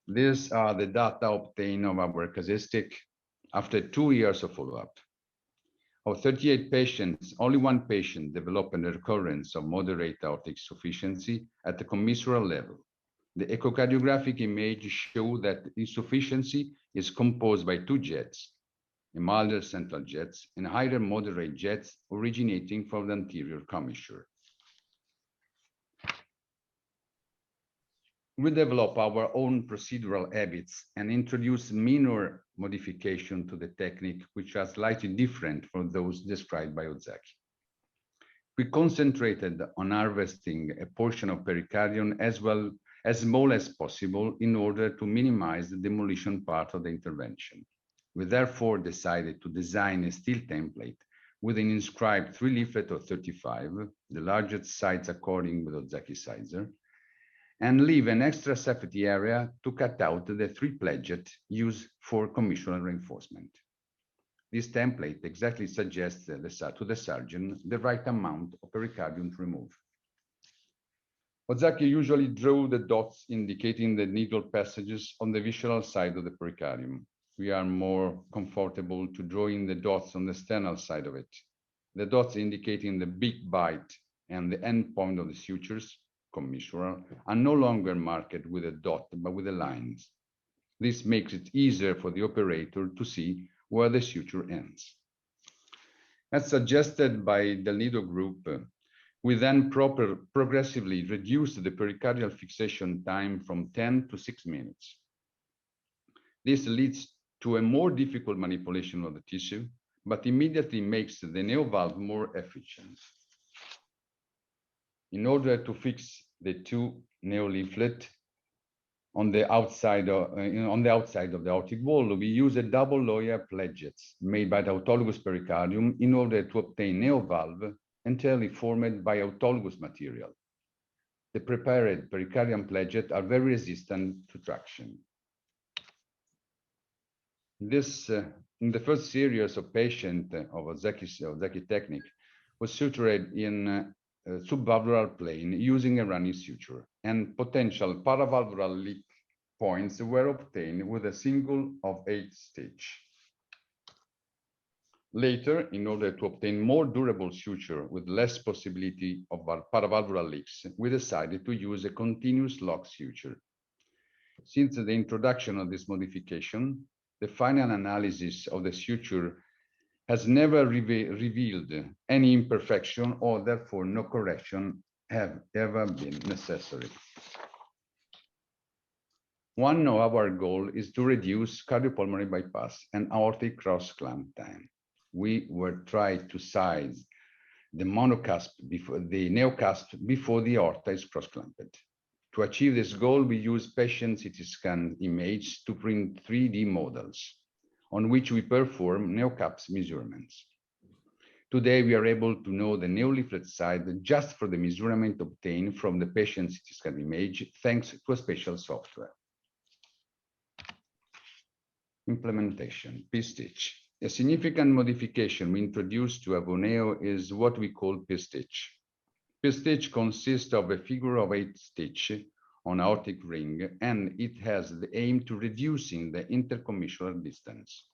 These are the data obtained of our casuistic after 2 years of follow-up. Of 38 patients, only 1 patient developed a recurrence of moderate aortic insufficiency at the commissural level. The echocardiographic image shows that insufficiency is composed by 2 jets, a milder central jets and higher moderate jets originating from the anterior commissure. We develop our own procedural habits and introduce minor modification to the technique, which are slightly different from those described by Ozaki. We concentrated on harvesting a portion of pericardium as small as possible in order to minimize the demolition part of the intervention. We therefore decided to design a steel template with an inscribed 3 leaflet of 35, the largest size according with Ozaki sizer, and leave an extra safety area to cut out the 3 pledgets used for commissural reinforcement. This template exactly suggests to the surgeon the right amount of pericardium to remove. Ozaki usually drew the dots indicating the needle passages on the visceral side of the pericardium. We are more comfortable to drawing the dots on the sternal side of it. The dots indicating the big bite and the end point of the sutures, commissural, are no longer marked with a dot, but with the lines. This makes it easier for the operator to see where the suture ends. As suggested by the Nido group, we then progressively reduced the pericardial fixation time from 10 to 6 minutes. This leads to a more difficult manipulation of the tissue, but immediately makes the neovalve more efficient. In order to fix the two neoleaflet on the outside of the aortic wall, we use a double layer pledgets made by the autologous pericardium in order to obtain neovalve entirely formed by autologous material. The prepared pericardium pledgets are very resistant to traction. This, in the first series of patients of Ozaki technique, was sutured in subvalvular plane using a running suture, and potential paravalvular leak points were obtained with a single of 8 stitch. Later, in order to obtain more durable suture with less possibility of paravalvular leaks, we decided to use a continuous lock suture. Since the introduction of this modification, the final analysis of the suture has never revealed any imperfection, or therefore no correction have ever been necessary. One of our goals is to reduce cardiopulmonary bypass and aortic cross-clamp time. We were trying to size the monocusp before the neocusp before the aorta is cross-clamped. To achieve this goal, we use patient CT scan images to print 3D models on which we perform neocusp measurements. Today, we are able to know the neoleaflet size just for the measurement obtained from the patient CT scan image, thanks to a special software. Implementation, P-stitch. A significant modification we introduced to AVNeo is what we call P-stitch. P-stitch consists of a figure of 8 stitch on aortic ring, and it has the aim to reducing the intercommissural distance.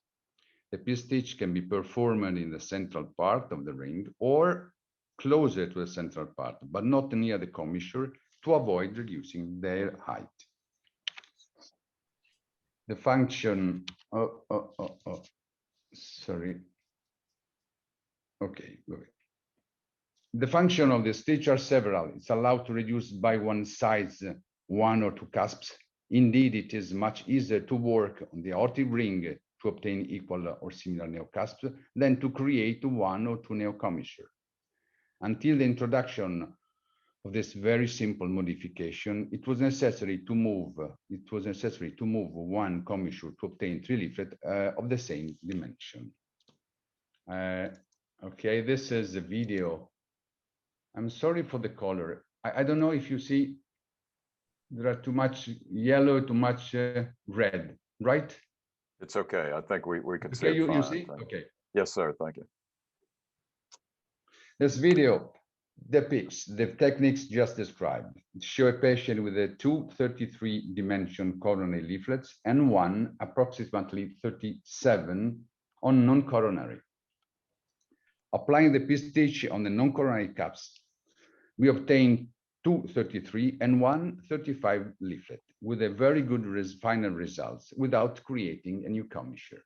The P-stitch can be performed in the central part of the ring or closer to the central part, but not near the commissure, to avoid reducing their height. The function, sorry. Okay, good. The function of the stitch are several. It's allowed to reduce by one size 1 or 2 cusps. Indeed, it is much easier to work on the aortic ring to obtain equal or similar neocusps than to create 1 or 2 neocommissure. Until the introduction of this very simple modification, it was necessary to move one commissure to obtain 3 leaflets of the same dimension. Okay, this is a video. I'm sorry for the color. I don't know if you see, there are too much yellow, too much red, right? It's okay. I think we can see Okay, it fine. you see? Okay. Yes, sir. Thank you. This video depicts the techniques just described. It shows a patient with a 233 dimension coronary leaflets and one approximately 37 on non-coronary. Applying the P-stitch on the non-coronary cups, we obtain 233 and 135 leaflet with a very good final results without creating a new commissure.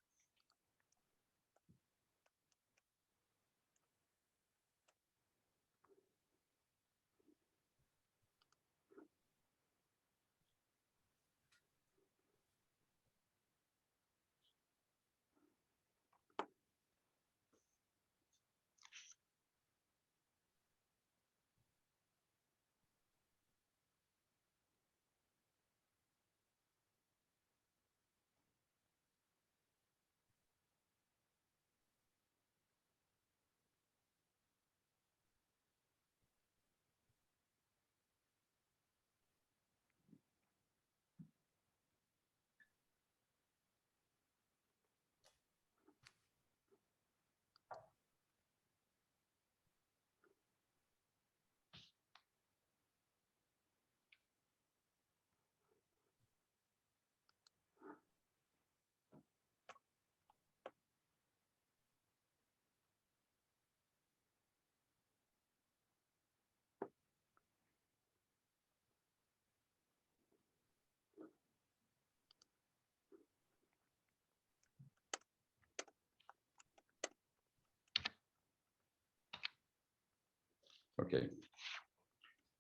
Okay.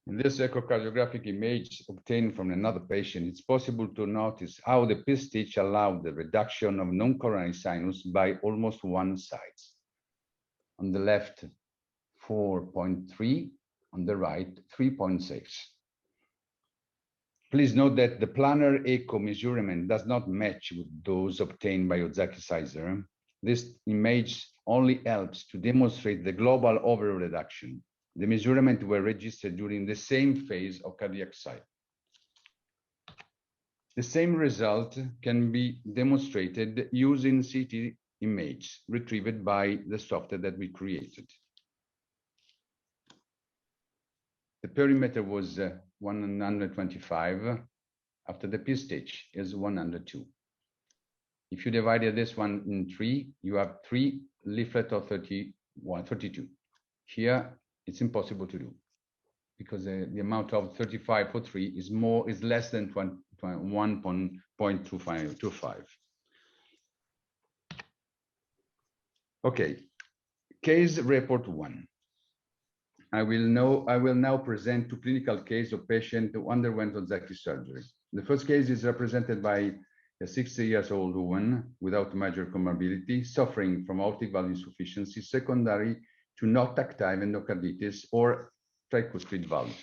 In this echocardiographic image obtained from another patient, it's possible to notice how the P-stitch allowed the reduction of non-coronary sinus by almost 1 size. On the left, 4.3, On the right, 3.6. Please note that the planar echo measurement does not match with those obtained by Ozaki Sizer. This image only helps to demonstrate the global overall reduction. The measurements were registered during the same phase of cardiac cycle. The same result can be demonstrated using CT image retrieved by the software that we created. The perimeter was 125. After the P stage is 102. If you divided this one in 3, you have 3 leaflet of 32. Here, it's impossible to do because the amount of 35 for 3 is less than 1.25. Okay, case report 1. I will now present 2 clinical cases of patient who underwent Ozaki surgery. The first case is represented by a 60-year-old woman without major comorbidity, suffering from aortic valve insufficiency secondary to not active endocarditis or tricuspid valve.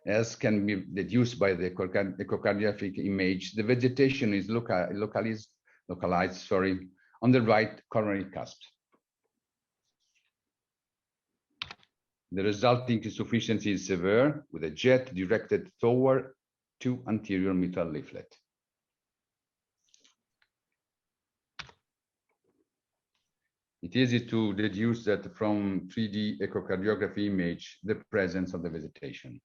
As can be deduced by the echocardiographic image, the vegetation is localized on the right coronary cusp. The resulting insufficiency is severe, with a jet directed toward 2 anterior mitral leaflet. It is easy to deduce that from 3D echocardiography image, the presence of the vegetation.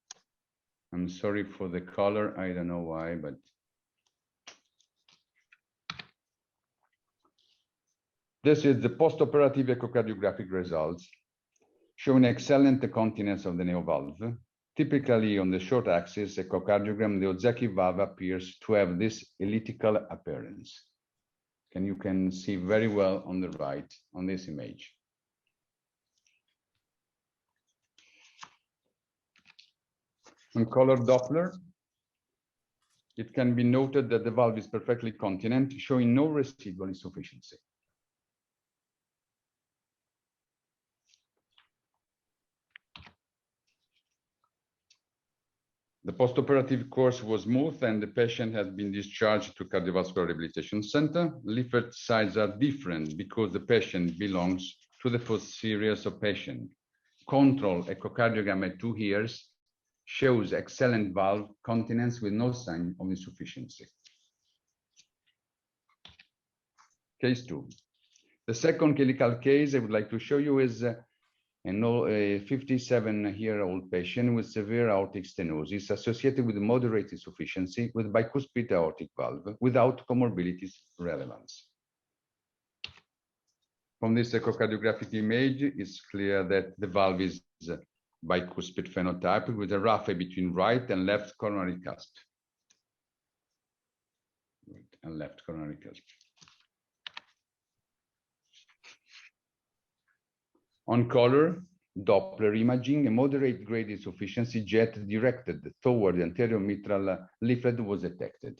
I'm sorry for the color, I don't know why, but this is the post-operative echocardiographic results showing excellent continence of the neo valve. Typically on the short axis echocardiogram, the Ozaki valve appears to have this elliptical appearance. And you can see very well on the right on this image. On color Doppler, it can be noted that the valve is perfectly continent, showing no residual insufficiency. The postoperative course was smooth and the patient has been discharged to cardiovascular rehabilitation center. Leaflet sizes are different because the patient belongs to the first series of patients. Control echocardiogram at 2 years shows excellent valve continence with no sign of insufficiency. Case 2. The second clinical case I would like to show you is a 57-year-old patient with severe aortic stenosis associated with moderate insufficiency with bicuspid aortic valve without comorbidities relevance. From this echocardiographic image, it's clear that the valve is bicuspid phenotype with a raphe between right and left coronary cusp. Right and left coronary cusp. On color, Doppler imaging, a moderate grade insufficiency jet directed toward the anterior mitral leaflet was detected.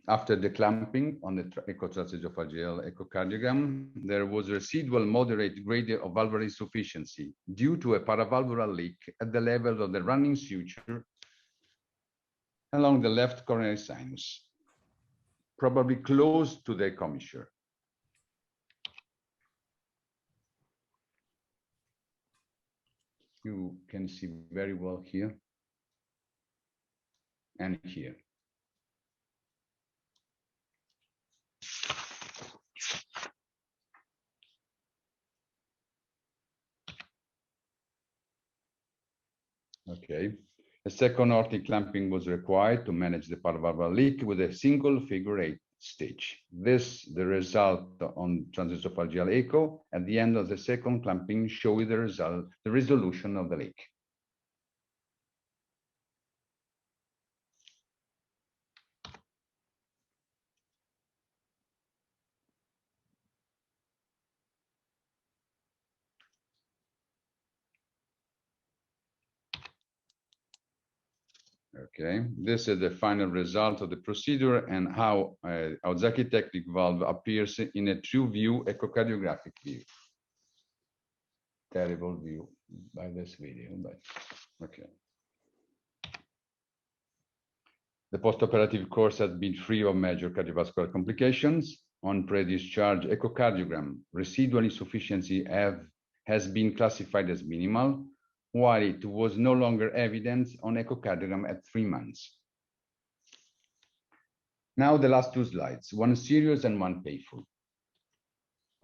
After the clamping on the echotransesophageal echocardiogram, there was residual moderate grade of valvular insufficiency due to a paravalvular leak at the level of the running suture along the left coronary sinus, probably close to the commissure. You can see very well here and here. Okay. A second aortic clamping was required to manage the paravalvular leak with a single figure-8 stitch. This, the result on transesophageal echo at the end of the second clamping showed the result, the resolution of the leak. Okay, this is the final result of the procedure and how Ozaki technique valve appears in a true view, echocardiographic view. Terrible view by this video, but okay. The post-operative course has been free of major cardiovascular complications. On pre-discharge echocardiogram, residual insufficiency has been classified as minimal, while it was no longer evident on echocardiogram at 3 months. Now the last 2 slides, one serious and one painful.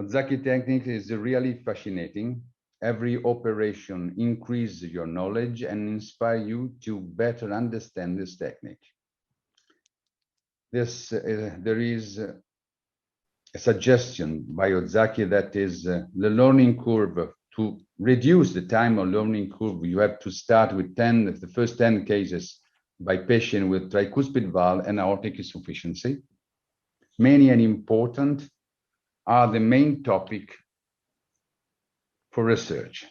Ozaki technique is really fascinating. Every operation increases your knowledge and inspire you to better understand this technique. There is a suggestion by Ozaki that is the learning curve. To reduce the time of learning curve, you have to start with the first 10 cases by patient with tricuspid valve and aortic insufficiency. Many and important are the main topic for research.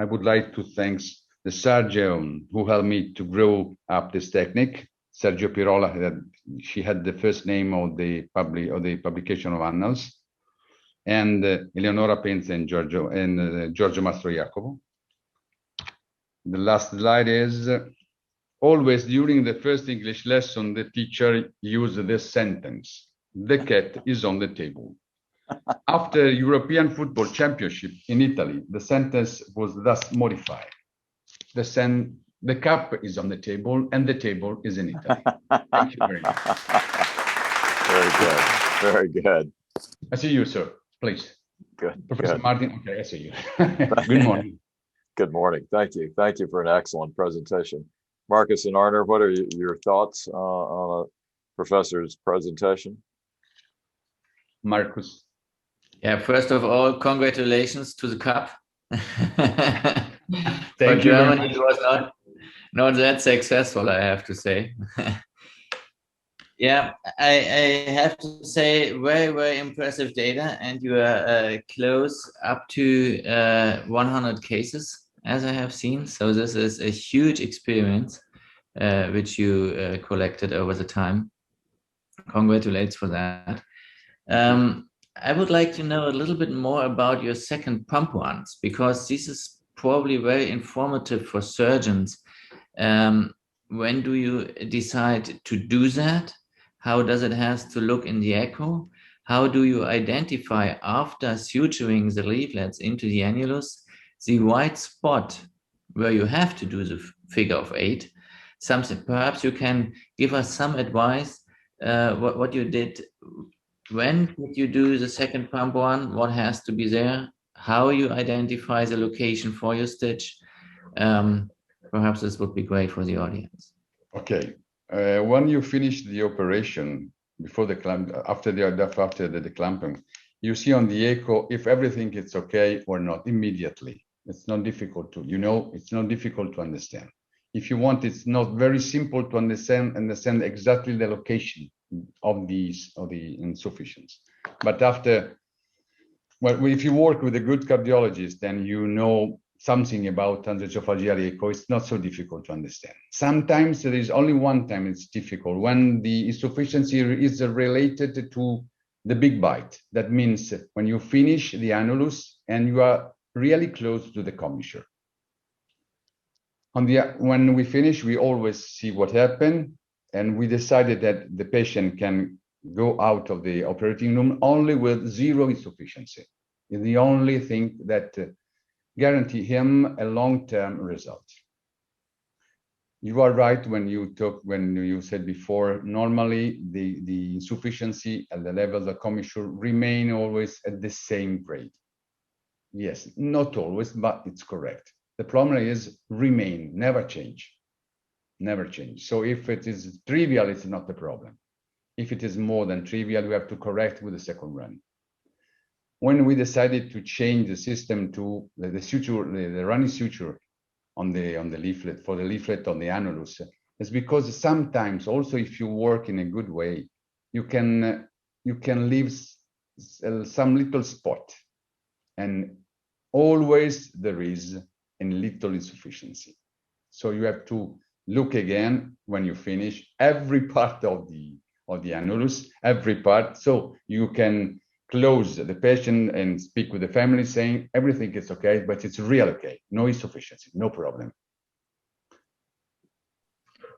I would like to thank the surgeon who helped me to grow up this technique. Sergio Pirola, she had the first name of the publication of Annals, and Eleonora Penza and Giorgio Mastroiacovo. The last slide is always during the first English lesson, the teacher used this sentence: "The cat is on the table." After European Football Championship in Italy, the sentence was thus modified: the cup is on the table and the table is in Italy. Thank you very much. Very good. Very good. I see you, sir. Please. Good. Professor Good. Martin. Okay, I see you. Good morning. Good morning. Thank you. Thank you for an excellent presentation. Marcus and Arner, what are your thoughts on a professor's presentation? Marcus. Yeah, first of all, congratulations to the cup. Thank you. Germany, it was not that successful, I have to say. Yeah, I have to say, very, very impressive data, and you are close up to 100 cases, as I have seen. So this is a huge experience which you collected over the time. Congratulations for that. I would like to know a little bit more about your second pump runs, because this is probably very informative for surgeons. When do you decide to do that? How does it have to look in the echo? How do you identify, after suturing the leaflets into the annulus, the white spot where you have to do the figure of 8? Something, perhaps you can give us some advice, what you did. When did you do the second pump run? What has to be there? How you identify the location for your stitch? Perhaps this would be great for the audience. Okay. When you finish the operation, before the clamp, after the clamping, you see on the echo if everything is okay or not immediately. It's not difficult to, it's not difficult to understand. If you want, it's not very simple to understand exactly the location of the insufficiency. But if you work with a good cardiologist, then you know something about angiophageal echo. It's not so difficult to understand. Sometimes there is only one time it's difficult, when the insufficiency is related to the big bite. That means when you finish the annulus and you are really close to the commissure. When we finish, we always see what happened, and we decided that the patient can go out of the operating room only with 0 insufficiency. It's the only thing that guarantee him a long-term result. You are right when you said before, normally the insufficiency at the level of the commissure remain always at the same grade. Yes, not always, but it's correct. The problem is remain, never change, never change. So if it is trivial, it's not a problem. If it is more than trivial, we have to correct with the second run. When we decided to change the system to the suture, the running suture on the leaflet, for the leaflet on the annulus, it's because sometimes also if you work in a good way, you can leave some little spot, and always there is a little insufficiency. So you have to look again when you finish every part of the annulus, every part, so you can close the patient and speak with the family saying everything is okay, but it's real okay, no insufficiency, no problem.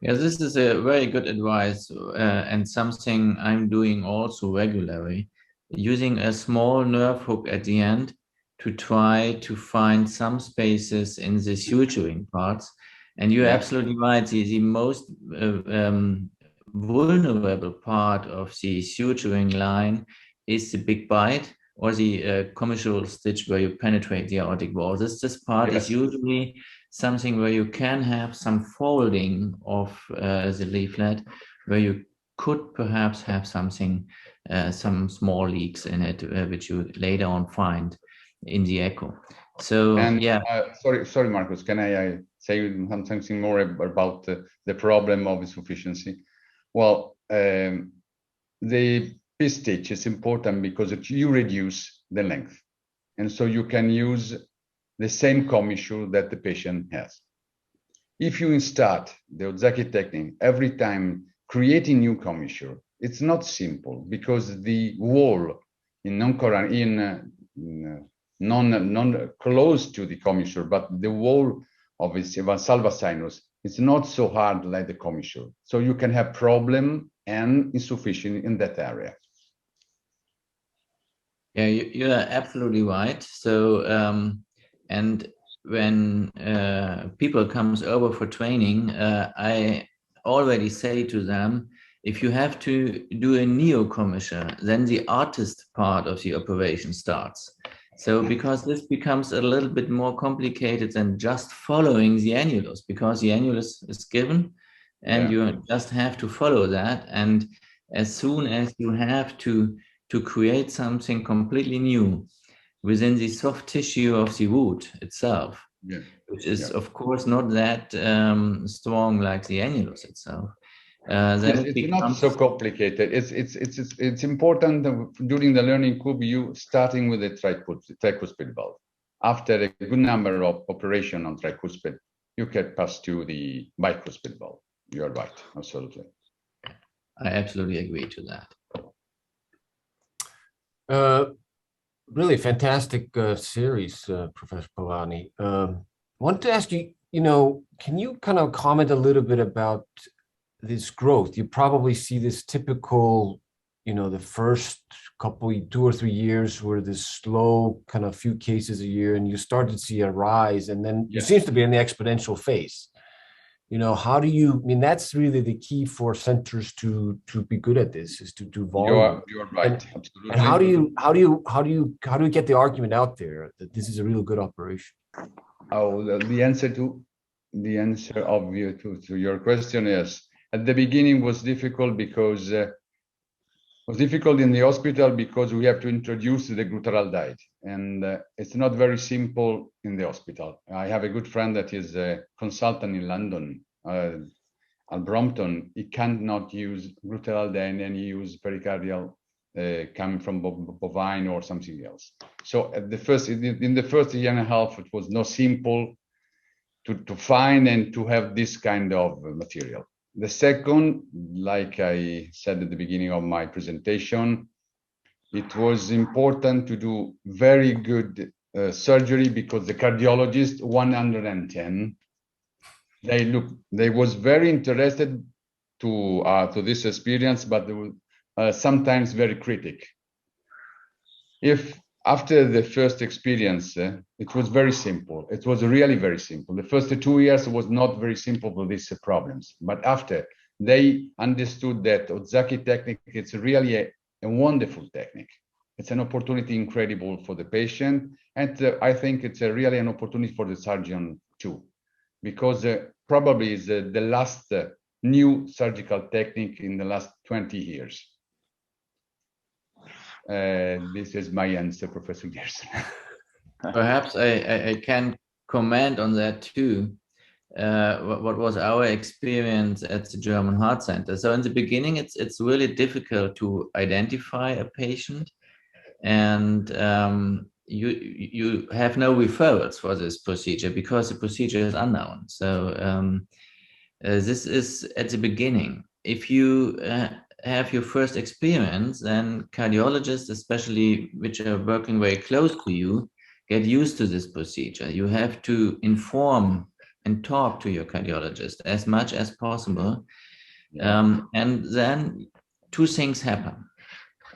Yeah, this is a very good advice and something I'm doing also regularly, using a small nerve hook at the end to try to find some spaces in the suturing parts. And you're absolutely right, the most vulnerable part of the suturing line is the big bite or the commissural stitch where you penetrate the aortic wall. This part is usually something where you can have some folding of the leaflet, where you could perhaps have something, some small leaks in it, which you later on find in the echo. So, and, yeah. Sorry, Marcus, can I say something more about the problem of insufficiency? Well, the P-stitch is important because you reduce the length. And so you can use the same commissure that the patient has. If you start the Ozaki technique every time creating new commissure, it's not simple because the wall in non close to the commissure, but the wall of the valsalva sinus, it's not so hard like the commissure. So you can have problem and insufficient in that area. Yeah, you're absolutely right. So, and when people comes over for training, I already say to them, if you have to do a neo commissure, then the artist part of the operation starts. So because this becomes a little bit more complicated than just following the annulus, because the annulus is given and you just have to follow that. And as soon as you have to create something completely new within the soft tissue of the wound itself, which is of course not that strong like the annulus itself. Then it's not so complicated. It's important during the learning curve, you starting with the tricuspid valve. After a good number of operation on tricuspid, you can pass to the bicuspid valve. You're right, absolutely. I absolutely agree to that. Really fantastic series, Professor Polanyi. I wanted to ask you, can you kind of comment a little bit about this growth? You probably see this typical, the first couple, 2 or 3 years where this slow kind of few cases a year, and you start to see a rise, and then it seems to be in the exponential phase. How do you, that's really the key for centers to be good at this, is to do volume. You're right, absolutely. And how do you get the argument out there that this is a real good operation? Oh, the answer to your question is, at the beginning was difficult because in the hospital because we have to introduce the gluteral diet, and it's not very simple in the hospital. I have a good friend that is a consultant in London, at Brompton. He cannot use gluteral diet, and he use pericardial coming from bovine or something else. So at the first, in the first year and a half, it was not simple to find and to have this kind of material. The second, like I said at the beginning of my presentation, it was important to do very good surgery because the cardiologist, 110, they was very interested to this experience, but they were sometimes very critic. If after the first experience, it was very simple. It was really very simple. The first 2 years was not very simple for these problems. But after, they understood that Ozaki technique, it's really a wonderful technique. It's an opportunity incredible for the patient. And I think it's really an opportunity for the surgeon too, because probably is the last new surgical technique in the last 20 years. This is my answer, Professor Gerson. Perhaps I can comment on that too. What was our experience at the German Heart Center? So in the beginning, it's really difficult to identify a patient, and you have no referrals for this procedure because the procedure is unknown. So This is at the beginning. If you have your first experience, then cardiologists, especially which are working very close to you, get used to this procedure. You have to inform and talk to your cardiologist as much as possible. And then two things happen.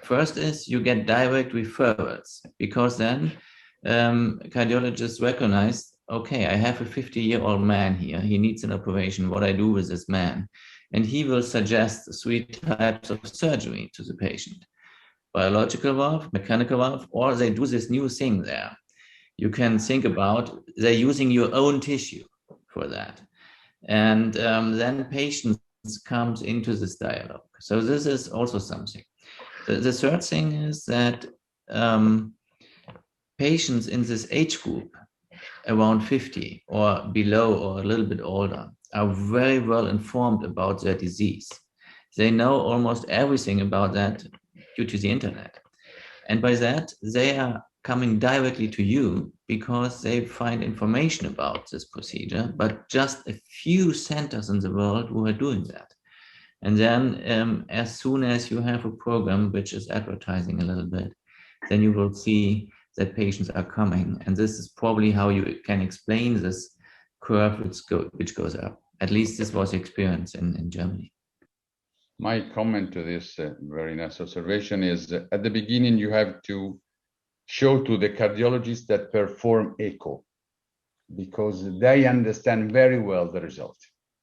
First is you get direct referrals, because then cardiologists recognize, okay, I have a 50-year-old man here. He needs an operation. What I do with this man? And he will suggest 3 types of surgery to the patient: biological valve, mechanical valve, or they do this new thing there. You can think about they're using your own tissue for that. And then patients comes into this dialogue. So this is also something. The third thing is that patients in this age group, around 50 or below or a little bit older, are very well informed about their disease. They know almost everything about that due to the internet. And by that, they are coming directly to you because they find information about this procedure, but just a few centers in the world who are doing that. And then as soon as you have a program which is advertising a little bit, then you will see that patients are coming. And this is probably how you can explain this curve which goes up. At least this was the experience in Germany. My comment to this very nice observation is at the beginning, you have to show to the cardiologists that perform echo, because they understand very well the result.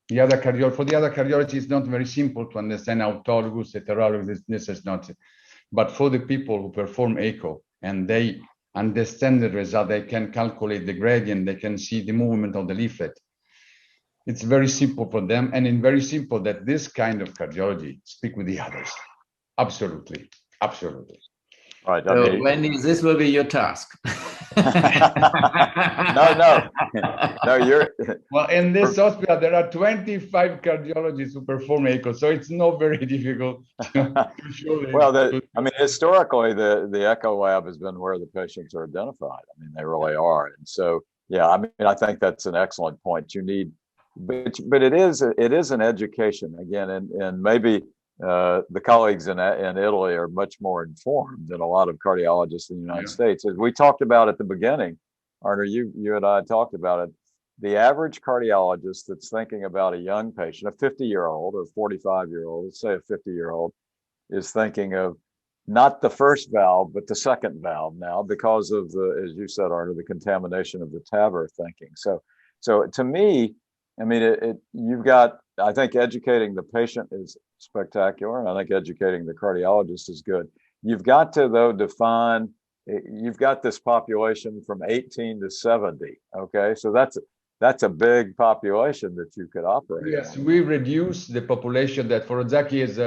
For the other cardiology, it's not very simple to understand autologous, heterologous, this is not. But for the people who perform echo and they understand the result, they can calculate the gradient, they can see the movement of the leaflet. It's very simple for them, and it's very simple that this kind of cardiology speak with the others. Absolutely, absolutely. Right. So Wendy, this will be your task. No, you're. Well, in this hospital, there are 25 cardiologists who perform echo, so it's not very difficult to show them. Well, I mean, historically, the echo lab has been where the patients are identified. I mean, they really are. And so, yeah, I mean, I think that's an excellent point. You need, but it is an education again, and maybe the colleagues in Italy are much more informed than a lot of cardiologists in the United States. As we talked about at the beginning, Arner, you and I talked about it. The average cardiologist that's thinking about a young patient, a 50-year-old or 45-year-old, let's say a 50-year-old, is thinking of not the first valve, but the second valve now because of the, as you said, Arner, the contamination of the TAVR thinking. So to me, I mean, you've got, I think educating the patient is spectacular, and I think educating the cardiologist is good. You've got to, though, define, you've got this population from 18 to 70, okay? So that's a big population that you could operate. Yes, we reduce the population that for Ozaki is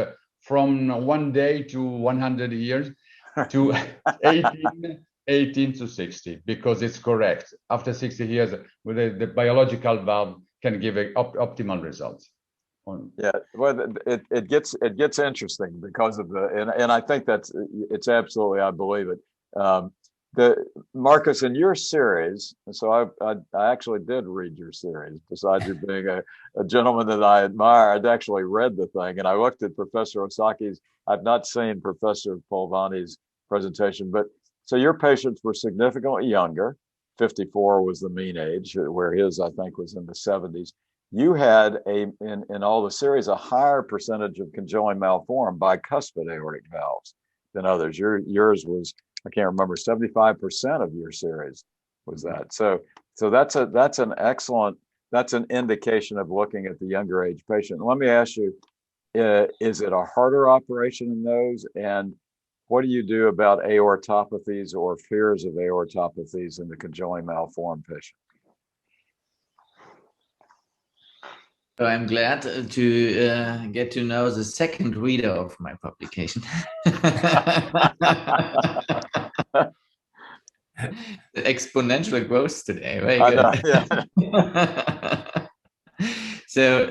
from 1 day to 100 years to 18 to 60, because it's correct. After 60 years, with the biological valve can give optimal results. Yeah, well, it gets interesting because of and I think it's absolutely, I believe it. Marcus, in your series, so I actually did read your series. Besides you being a gentleman that I admire, I'd actually read the thing, and I looked at Professor Osaki's. I've not seen Professor Polvani's presentation, but so your patients were significantly younger. 54 was the mean age, where his, I think, was in the 70s. You had in all the series a higher percentage of conjoined malformed bicuspid aortic valves than others. Yours was, I can't remember, 75% of your series was that. So that's an excellent, that's an indication of looking at the younger age patient. Let me ask you, is it a harder operation in those? And what do you do about aortopathies or fears of aortopathies in the conjoined malformed patient? So I'm glad to get to know the second reader of my publication. The exponential growth today, very good. Yeah. So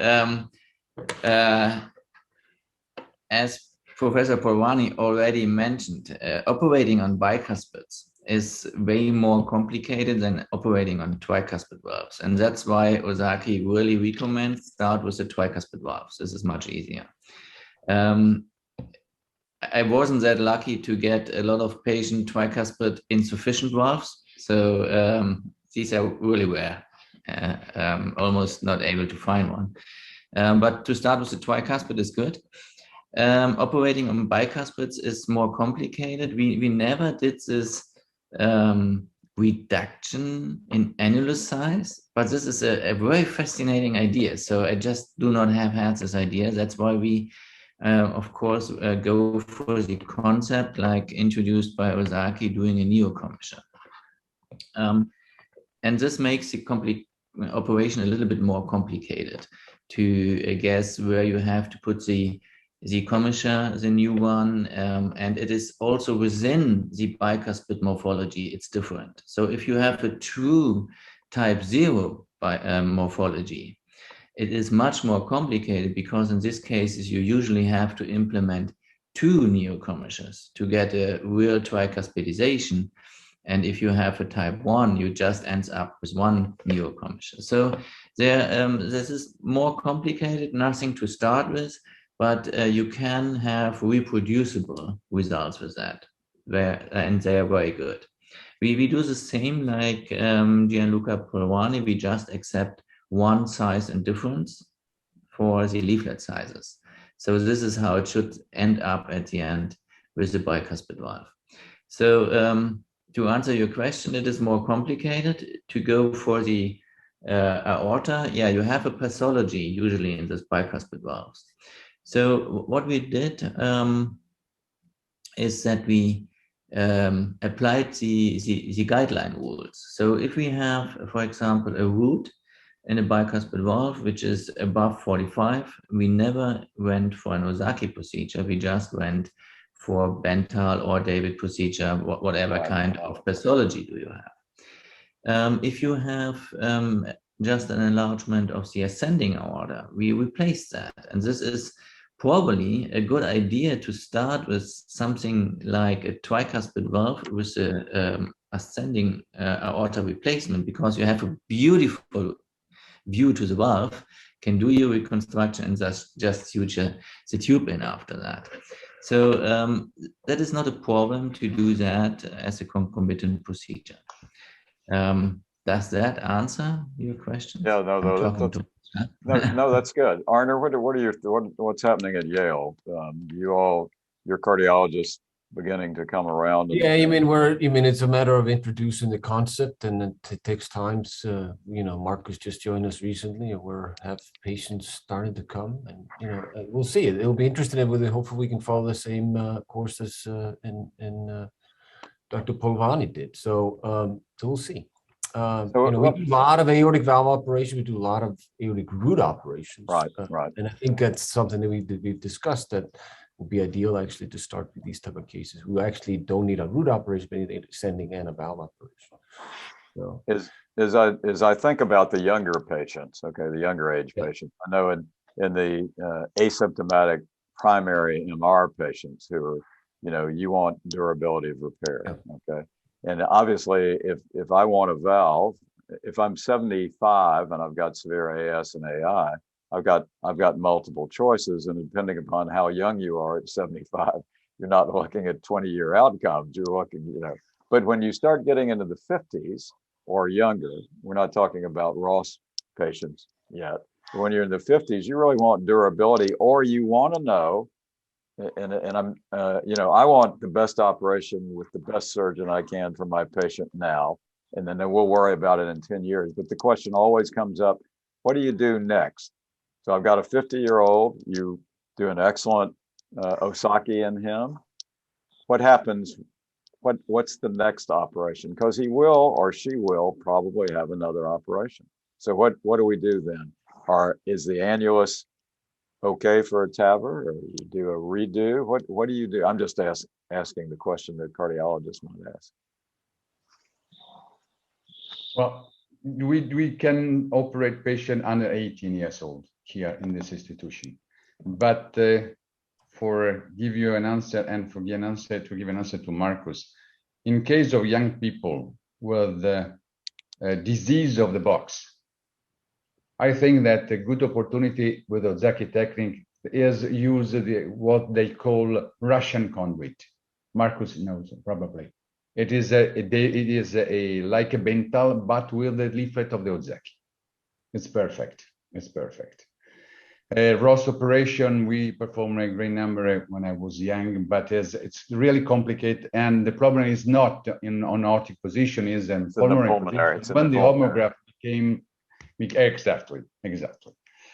as Professor Polvani already mentioned, operating on bicuspids is way more complicated than operating on tricuspid valves. And that's why Ozaki really recommends start with the tricuspid valves. This is much easier. I wasn't that lucky to get a lot of patient tricuspid insufficient valves. So these are really rare, almost not able to find one. But to start with the tricuspid is good. Operating on bicuspids is more complicated. We never did this reduction in annulus size, but this is a very fascinating idea. So I just do not have had this idea. That's why we, of course, go for the concept like introduced by Ozaki doing a neo commissure. And this makes the operation a little bit more complicated to guess where you have to put the commissure, the new one, and it is also within the bicuspid morphology, it's different. So if you have a true type 0 morphology, it is much more complicated because in these cases, you usually have to implement 2 neo-commissures to get a real tricuspidization. And if you have a type 1, you just ends up with 1 neo-commissure. So this is more complicated, nothing to start with, but you can have reproducible results with that, and they are very good. We do the same like Gianluca Polvani. We just accept one size and difference for the leaflet sizes. So this is how it should end up at the end with the bicuspid valve. So to answer your question, it is more complicated to go for the aorta. Yeah, you have a pathology usually in this bicuspid valves. So what we did is that we applied the guideline rules. So if we have, for example, a root in a bicuspid valve, which is above 45, we never went for an Ozaki procedure. We just went for Bental or David procedure, whatever kind of pathology do you have. If you have just an enlargement of the ascending aorta, we replace that. And this is probably a good idea to start with something like a tricuspid valve with a ascending aorta replacement, because you have a beautiful view to the valve, can do your reconstruction and just suture the tube in after that. So that is not a problem to do that as a concomitant procedure. Does that answer your question? Yeah, no, that's good. Arner, what's happening at Yale? Your cardiologists beginning to come around. Yeah, it's a matter of introducing the concept, and it takes time. Marcus just joined us recently, and we have patients starting to come, and we'll see. It'll be interesting. Hopefully, we can follow the same course as Dr. Polvani did. So we'll see. We do a lot of aortic valve operations. We do a lot of aortic root operations. Right. And I think that's something that we've discussed, that would be ideal actually to start with these type of cases who actually don't need a root operation, but need an ascending and a valve operation. So as I think about the younger patients, the younger age patients, I know in the asymptomatic primary MR patients who are, you want durability of repair. Okay. And obviously, if I want a valve, if I'm 75 and I've got severe AS and AI, I've got multiple choices, and depending upon how young you are at 75, you're not looking at 20-year outcomes. You're looking, But when you start getting into the 50s or younger, we're not talking about Ross patients yet. When you're in the 50s, you really want durability, or you want to know. And I'm, I want the best operation with the best surgeon I can for my patient now, and then we'll worry about it in 10 years. But the question always comes up, what do you do next? So I've got a 50-year-old, you do an excellent Ozaki in him. What happens? What's the next operation? Because he will, or she will probably have another operation. So what do we do then? Is the annulus okay for a TAVR, or you do a redo? What do you do? I'm just asking the question that cardiologists might ask. Well, we can operate patient under 18 years old here in this institution, but for give you an answer and to give an answer to Marcus, in case of young people with the disease of the box, I think that a good opportunity with Ozaki technique is use what they call Russian conduit. Marcus knows probably. It is like a bental, but with the leaflet of the Ozaki. It's perfect. It's perfect. Ross operation, we performed a great number when I was young, but it's really complicated. And the problem is not in on aortic position, is in pulmonary position. When the homograph became exactly.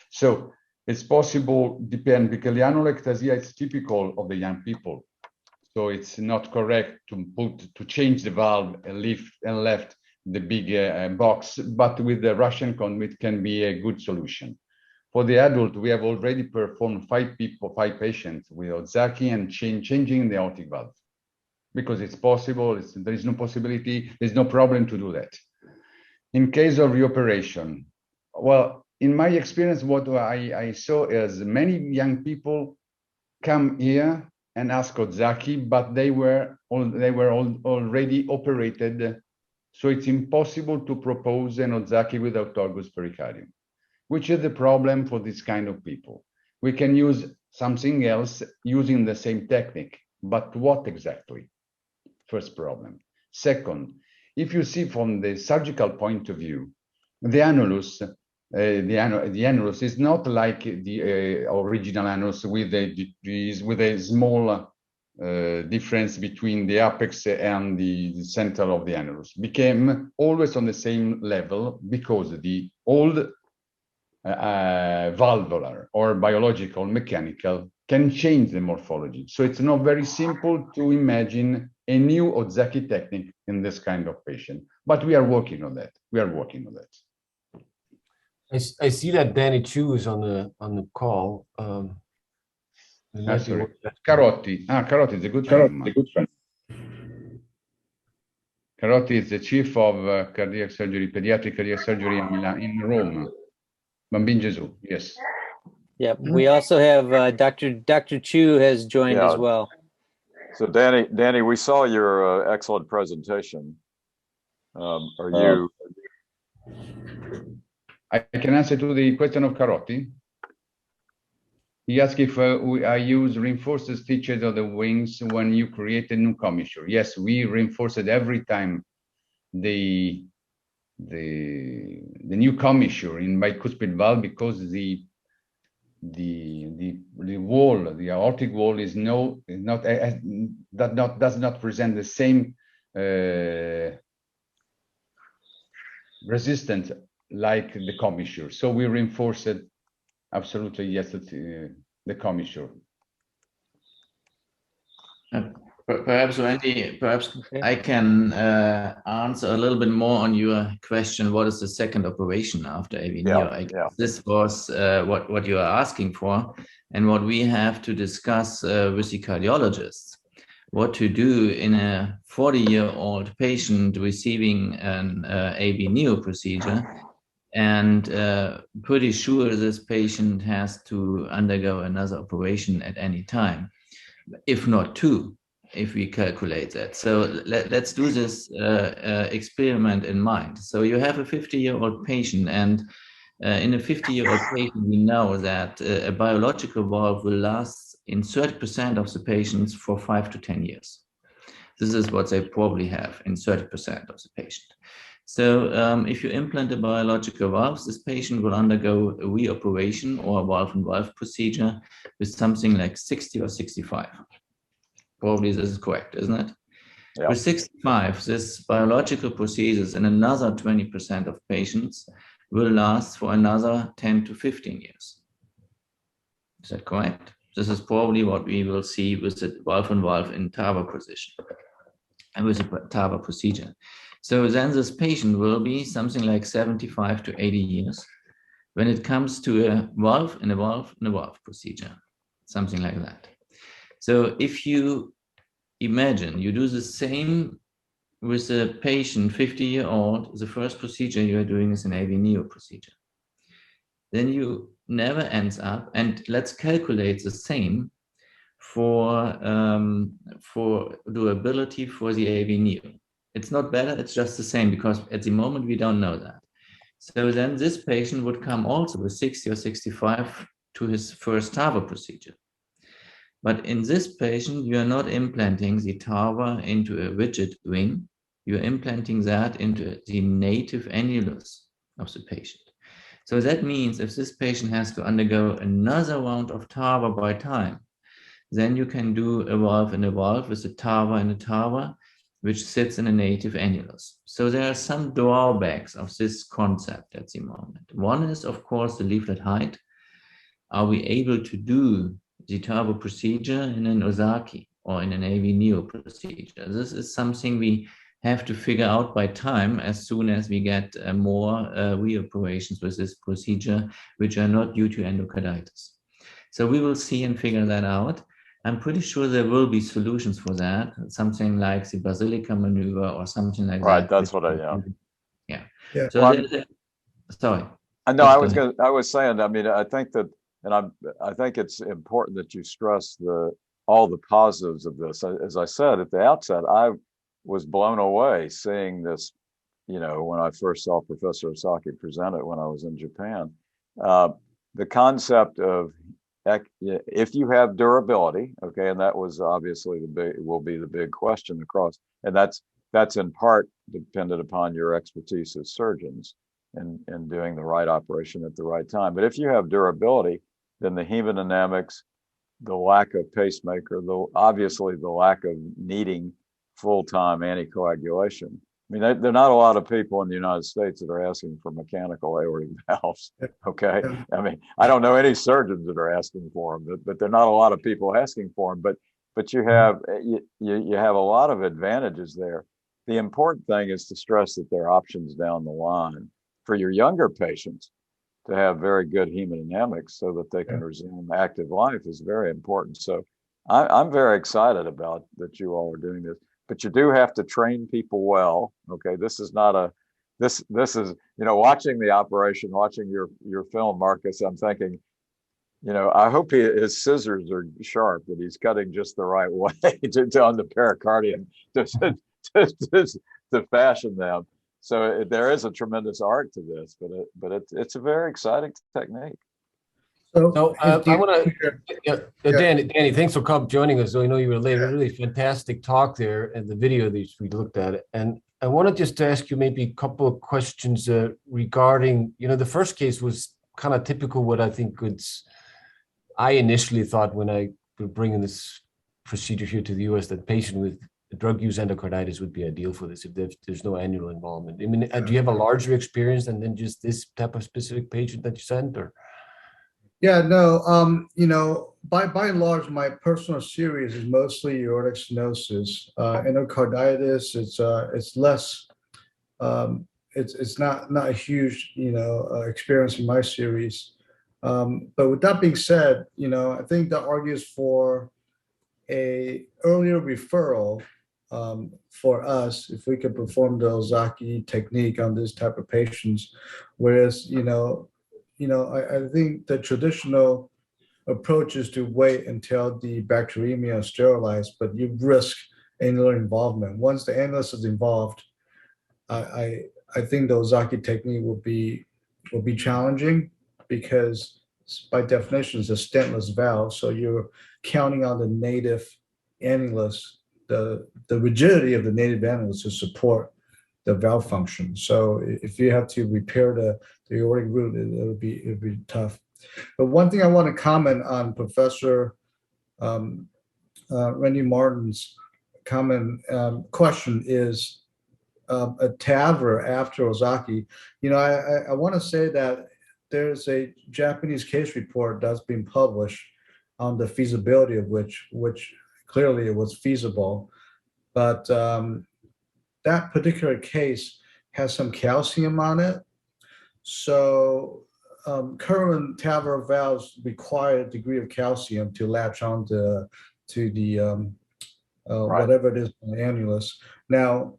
So it's possible, depend, because the annular ectasia is typical of the young people. So it's not correct to change the valve and left the big box, but with the Russian conduit can be a good solution. For the adult, we have already performed 5 patients with Ozaki and changing the aortic valve, because it's possible. There is no possibility. There's no problem to do that. In case of reoperation, well, in my experience, what I saw is many young people come here and ask Ozaki, but they were already operated, so it's impossible to propose an Ozaki with autologous pericardium, which is the problem for this kind of people. We can use something else using the same technique, but what exactly? First problem. Second, if you see from the surgical point of view, the annulus, the annulus is not like the original annulus with a small difference between the apex and the center of the annulus. Became always on the same level because the old valvular or biological mechanical can change the morphology. So it's not very simple to imagine a new Ozaki technique in this kind of patient, but we are working on that. I see that Danny Chu is on the call. Sorry. Carotti. Carotti is a good friend. Carotti is the chief of cardiac surgery, pediatric cardiac surgery in Rome. Bambin Gesù, yes. Yeah, we also have Dr. Chu has joined as well. So Danny, we saw your excellent presentation. Are you? I can answer to the question of Carotti. He asked if I use reinforced stitches of the wings when you create a new commissure. Yes, we reinforce it every time the new commissure in bicuspid valve, because the wall, the aortic wall does not present the same resistance like the commissure. So we reinforce it absolutely, yes, the commissure. Perhaps, Randy, I can answer a little bit more on your question. What is the second operation after AVNeo? This was what you are asking for, and what we have to discuss with the cardiologists. What to do in a 40-year-old patient receiving an AVNeo procedure, and pretty sure this patient has to undergo another operation at any time, if not 2. If we calculate that. So let's do this experiment in mind. So you have a 50-year-old patient, and in a 50-year-old patient, we know that a biological valve will last in 30% of the patients for 5 to 10 years. This is what they probably have in 30% of the patient. So if you implant a biological valve, this patient will undergo a reoperation or a valve-in-valve procedure with something like 60 or 65. Probably this is correct, isn't it? Yeah. With 65, this biological procedures in another 20% of patients will last for another 10 to 15 years. Is that correct? This is probably what we will see with the valve-in-valve in TAVR position and with the TAVR procedure. So then this patient will be something like 75 to 80 years when it comes to a valve in a valve in a valve procedure, something like that. So if you imagine you do the same with a patient 50-year-old, the first procedure you are doing is an AVNeo procedure. Then you never ends up, and let's calculate the same for durability for the AVNeo. It's not better, it's just the same, because at the moment we don't know that. So then this patient would come also with 60 or 65 to his first TAVR procedure. But in this patient, you are not implanting the TAVR into a rigid wing, you are implanting that into the native annulus of the patient. So that means if this patient has to undergo another round of TAVR by time, then you can do a valve and a valve with a TAVR and a TAVR, which sits in a native annulus. So there are some drawbacks of this concept at the moment. One is, of course, the leaflet height. Are we able to do the TAVR procedure in an Ozaki or in an AVNeo procedure? This is something we have to figure out by time as soon as we get more reoperations with this procedure, which are not due to endocarditis. So we will see and figure that out. I'm pretty sure there will be solutions for that, something like the basilica maneuver or something like that. Right, that's what yeah. Yeah. So Well, sorry. I know I was saying, I mean, I think that, and I think it's important that you stress all the positives of this. As I said at the outset, I was blown away seeing this, you know, when I first saw Professor Ozaki present it when I was in Japan. The concept of, if you have durability, okay, and that was obviously will be the big question across, and that's in part dependent upon your expertise as surgeons and doing the right operation at the right time. But if you have durability, then the hemodynamics, the lack of pacemaker, obviously the lack of needing full-time anticoagulation. I mean, there are not a lot of people in the United States that are asking for mechanical aortic valves. Okay, I mean, I don't know any surgeons that are asking for them, but there are not a lot of people asking for them. But you have a lot of advantages there. The important thing is to stress that there are options down the line for your younger patients to have very good hemodynamics so that they can resume active life is very important. So I'm very excited about that you all are doing this. But you do have to train people well. Okay, this is not this is, you know, watching the operation, watching your film, Marcus, I'm thinking, you know, I hope his scissors are sharp, that he's cutting just the right way on the pericardium to fashion them. So there is a tremendous art to this, but it's a very exciting technique. So I want to, Danny, thanks for joining us. So I know you were late. Really fantastic talk there, and the video that we looked at. And I wanted just to ask you maybe a couple of questions regarding, you know, the first case was kind of typical what I think I initially thought when I were bringing this procedure here to the US, that patient with drug-use endocarditis would be ideal for this if there's no annual involvement. I mean, do you have a larger experience than just this type of specific patient that you sent, or? Yeah, no, you know, by and large, my personal series is mostly aortic stenosis. Endocarditis, it's less, it's not a huge, you know, experience in my series. But with that being said, you know, I think that argues for a earlier referral for us if we could perform the Ozaki technique on this type of patients, whereas, you know, I think the traditional approach is to wait until the bacteremia is sterilized, but you risk annular involvement. Once the annulus is involved, I think the Ozaki technique will be challenging, because by definition it's a stentless valve, so you're counting on the native annulus, the rigidity of the native annulus to support the valve function. So if you have to repair the aortic root, it'll be tough. But one thing I want to comment on Professor Randy Martin's question is a TAVR after Ozaki. You know, I want to say that there's a Japanese case report that's been published on the feasibility of which clearly it was feasible, but that particular case has some calcium on it. So current TAVR valves require a degree of calcium to latch on to the whatever it is in the annulus. Now,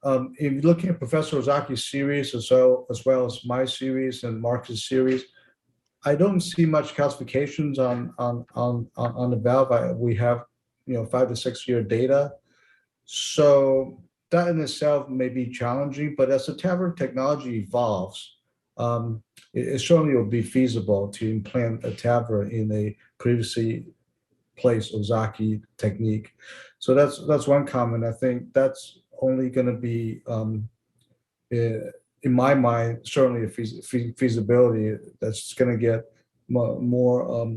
if you're looking at Professor Ozaki's series as well as my series and Marcus' series, I don't see much calcifications on the valve. We have 5 to 6 year data, so that in itself may be challenging. But as the TAVR technology evolves, it certainly will be feasible to implant a TAVR in a previously placed Ozaki technique. So that's one comment. I think that's only going to be in my mind, certainly a feasibility that's going to get more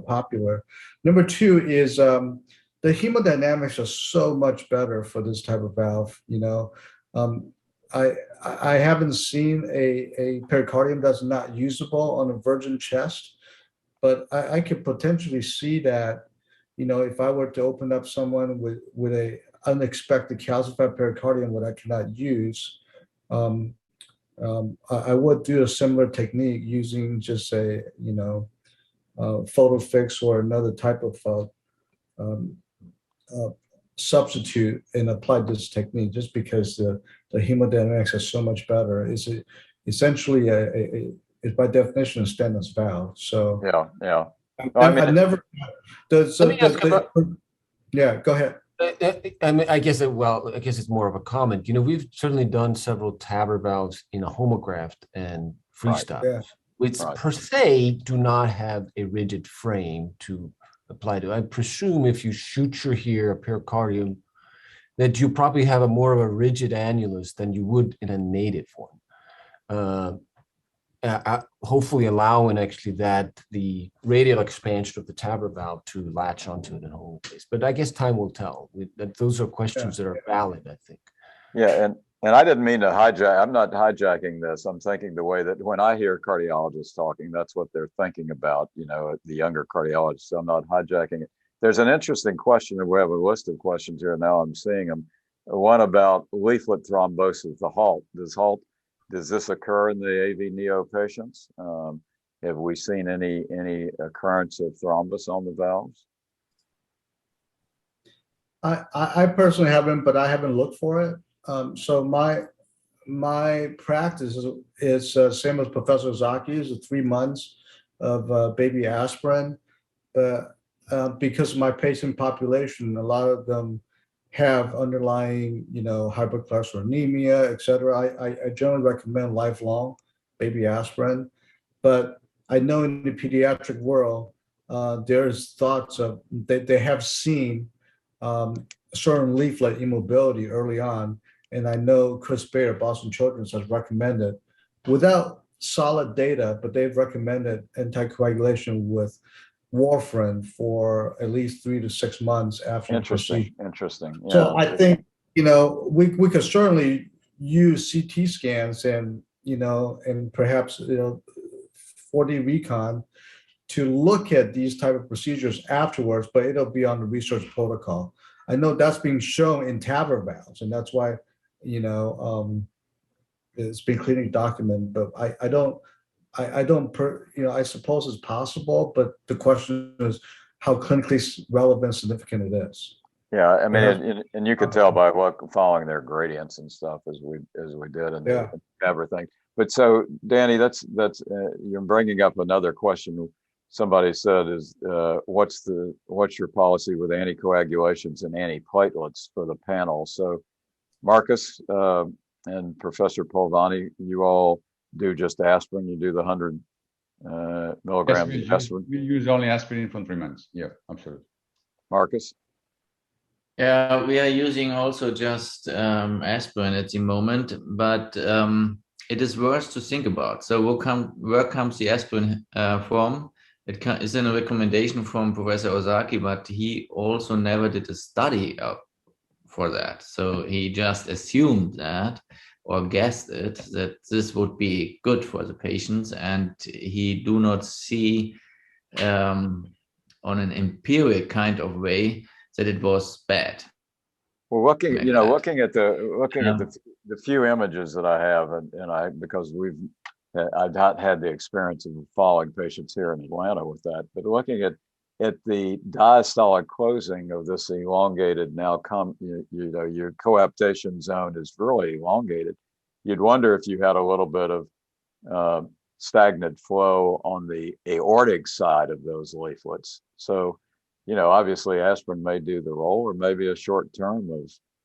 popular. Number two is the hemodynamics are so much better for this type of valve. Um, I haven't seen a pericardium that's not usable on a virgin chest, but I could potentially see that. If I were to open up someone with a unexpected calcified pericardium that I cannot use, um, I would do a similar technique using just photo fix or another type of um, uh, substitute and apply this technique just because the hemodynamics are so much better. It's essentially it's by definition a stemless valve. So Yeah. I never. Let me ask about. Yeah, go ahead. I mean, I guess it's more of a comment. We've certainly done several TAVR valves in a homograft and freestyle, Yeah. which per se do not have a rigid frame to apply to. I presume if you suture here a pericardium, that you probably have a more of a rigid annulus than you would in a native one. Hopefully allowing actually that the radial expansion of the TAVR valve to latch onto it in a whole place. But I guess time will tell. Those are questions that are valid, I think. Yeah, and I didn't mean to hijack. I'm not hijacking this. I'm thinking the way that when I hear cardiologists talking, that's what they're thinking about, the younger cardiologists. So I'm not hijacking it. There's an interesting question, and we have a list of questions here. Now I'm seeing them. One about leaflet thrombosis, the HALT. Does this occur in the AVNeo patients? Have we seen any occurrence of thrombus on the valves? I personally haven't, but I haven't looked for it. So my practice is same as Professor Zaki's, 3 months of baby aspirin. Because my patient population, a lot of them have underlying, hypercholesterolemia, et cetera. I generally recommend lifelong baby aspirin, but I know in the pediatric world, there's thoughts of they have seen certain leaflet immobility early on. And I know Chris Bayer, Boston Children's, has recommended, without solid data, but they've recommended anticoagulation with warfarin for at least 3 to 6 months after the procedure. Interesting. Yeah. So I think, we could certainly use CT scans and perhaps 4D recon to look at these type of procedures afterwards, but it'll be on the research protocol. I know that's being shown in TAVR valves, and that's why it's been clinically documented. But I suppose it's possible, but the question is how clinically relevant, significant it is. Yeah, I mean, and you could tell by following their gradients and stuff as we did and everything. But so, Danny, that's you're bringing up another question. Somebody said is what's your policy with anticoagulations and antiplatelets for the panel? So, Marcus and Professor Polvani, you all do just aspirin. You do the 100 milligrams of aspirin. We use only aspirin for 3 months. Yeah, absolutely. Marcus. Yeah, we are using also just aspirin at the moment, but it is worth to think about. So where comes the aspirin from? It is in a recommendation from Professor Ozaki, but he also never did a study for that. So he just assumed that or guessed it, that this would be good for the patients, and he do not see on an empiric kind of way that it was bad. Well, looking at the few images that I have, and because I've not had the experience of following patients here in Atlanta with that, but looking at the diastolic closing of this elongated your coaptation zone is really elongated. You'd wonder if you had a little bit of stagnant flow on the aortic side of those leaflets. So, obviously aspirin may do the role, or maybe a short term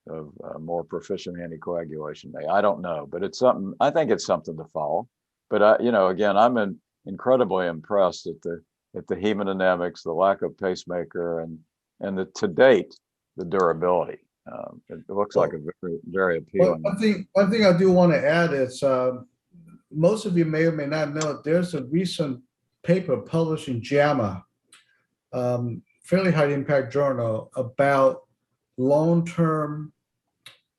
of more proficient anticoagulation may. I don't know, but it's something. I think it's something to follow. But again, I'm incredibly impressed at the hemodynamics, the lack of pacemaker, and to date the durability. It looks like a very, very appealing. One thing I do want to add is most of you may or may not know there's a recent paper published in JAMA, fairly high impact journal, about long-term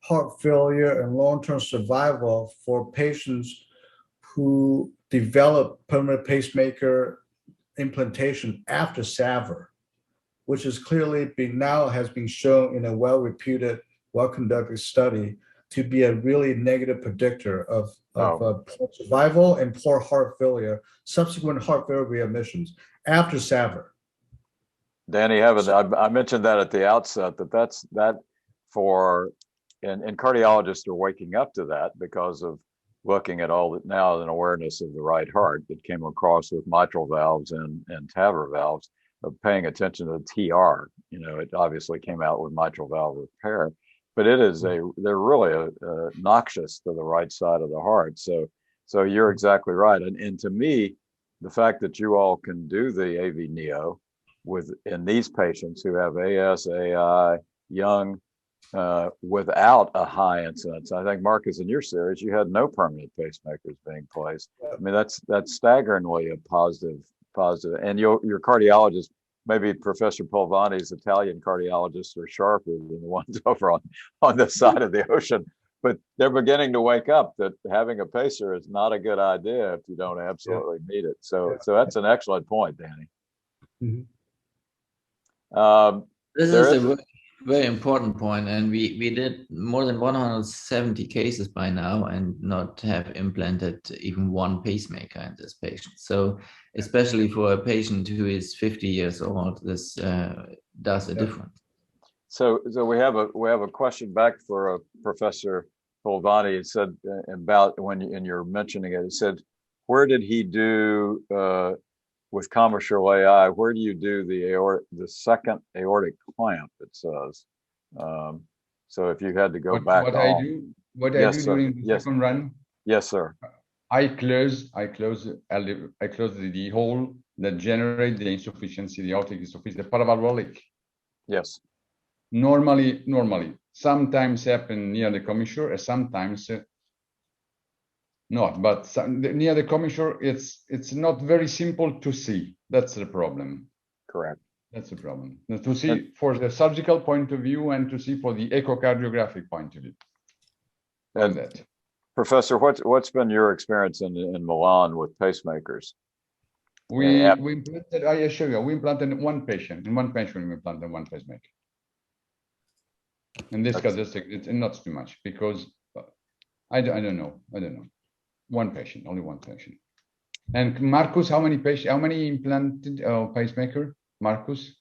heart failure and long-term survival for patients who develop permanent pacemaker implantation after SAVR, which is clearly has been shown in a well-reputed, well-conducted study to be a really negative predictor of poor survival and poor heart failure, subsequent heart failure readmissions after SAVR. Danny, I mentioned that at the outset, that for, and cardiologists are waking up to that because of looking at all that now, an awareness of the right heart that came across with mitral valves and TAVR valves, of paying attention to the TR. It obviously came out with mitral valve repair, but they're really noxious to the right side of the heart. So you're exactly right. And to me, the fact that you all can do the AVNeo in these patients who have AS, AI, young, without a high incidence. I think, Marcus, in your series, you had no permanent pacemakers being placed. I mean, that's staggeringly a positive. And your cardiologist, maybe Professor Polvani's Italian cardiologists, are sharper than the ones over on this side of the ocean. But they're beginning to wake up that having a pacer is not a good idea if you don't absolutely need it. So that's an excellent point, Danny. Mm-hmm. This is a very important point, and we did more than 170 cases by now and not have implanted even one pacemaker in this patient. So especially for a patient who is 50 years old, this does a difference. So we have a question back for Professor Polvani. It said about and you're mentioning it. It said, where did he do with commercial AI? Where do you do the second aortic clamp? It says. So if you had to go back, what I do during the second run. Yes, sir. I close the hole that generates the insufficiency, the aortic insufficiency, the paravalvulic. Yes. Normally, sometimes happen near the commissure, and sometimes not. But near the commissure, it's not very simple to see. That's the problem. Correct. That's the problem. To see for the surgical point of view and to see for the echocardiographic point of view. And that. Professor, what's been your experience in Milan with pacemakers? We implanted. I assure you, we implanted one patient. In one patient, we implanted one pacemaker. In this case, it's not too much because I don't know. One patient, only one patient. And Marcus, how many implanted pacemaker? Marcus?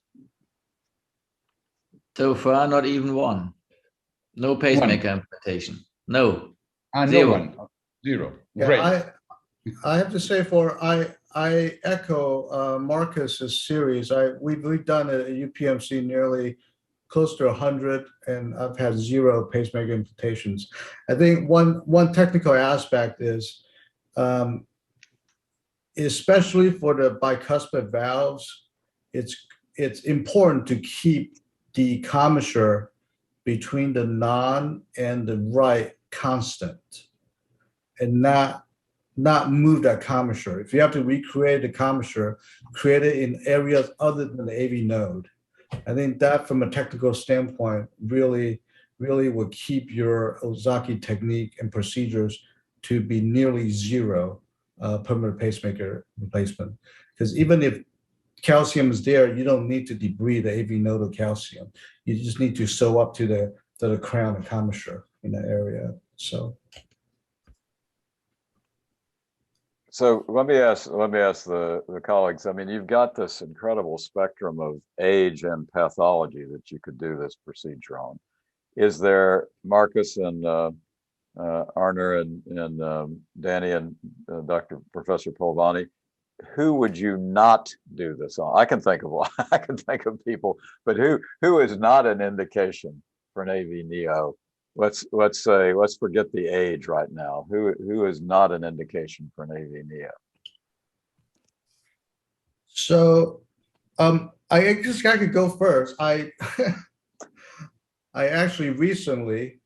So far, not even one. No pacemaker implantation. No. Zero. No one. Zero. Yeah, great. I have to say, I echo Marcus's series. We've done a UPMC nearly close to 100, and I've had 0 pacemaker implantations. I think one technical aspect is, especially for the bicuspid valves, it's important to keep the commissure between the non and the right constant, and not move that commissure. If you have to recreate the commissure, create it in areas other than the AV node. I think that, from a technical standpoint, really will keep your Ozaki technique and procedures to be nearly 0 permanent pacemaker replacement. Because even if calcium is there, you don't need to debride the AV nodal calcium. You just need to sew up to the crown and commissure in that area. So let me ask the colleagues. I mean, you've got this incredible spectrum of age and pathology that you could do this procedure on. Is there, Marcus and Arner and Danny and Dr. Professor Polvani, who would you not do this on? I can think of one. I can think of people, but who is not an indication for an AVNeo? Let's forget the age right now. Who is not an indication for an AVNeo? So, I could go first. I actually recently,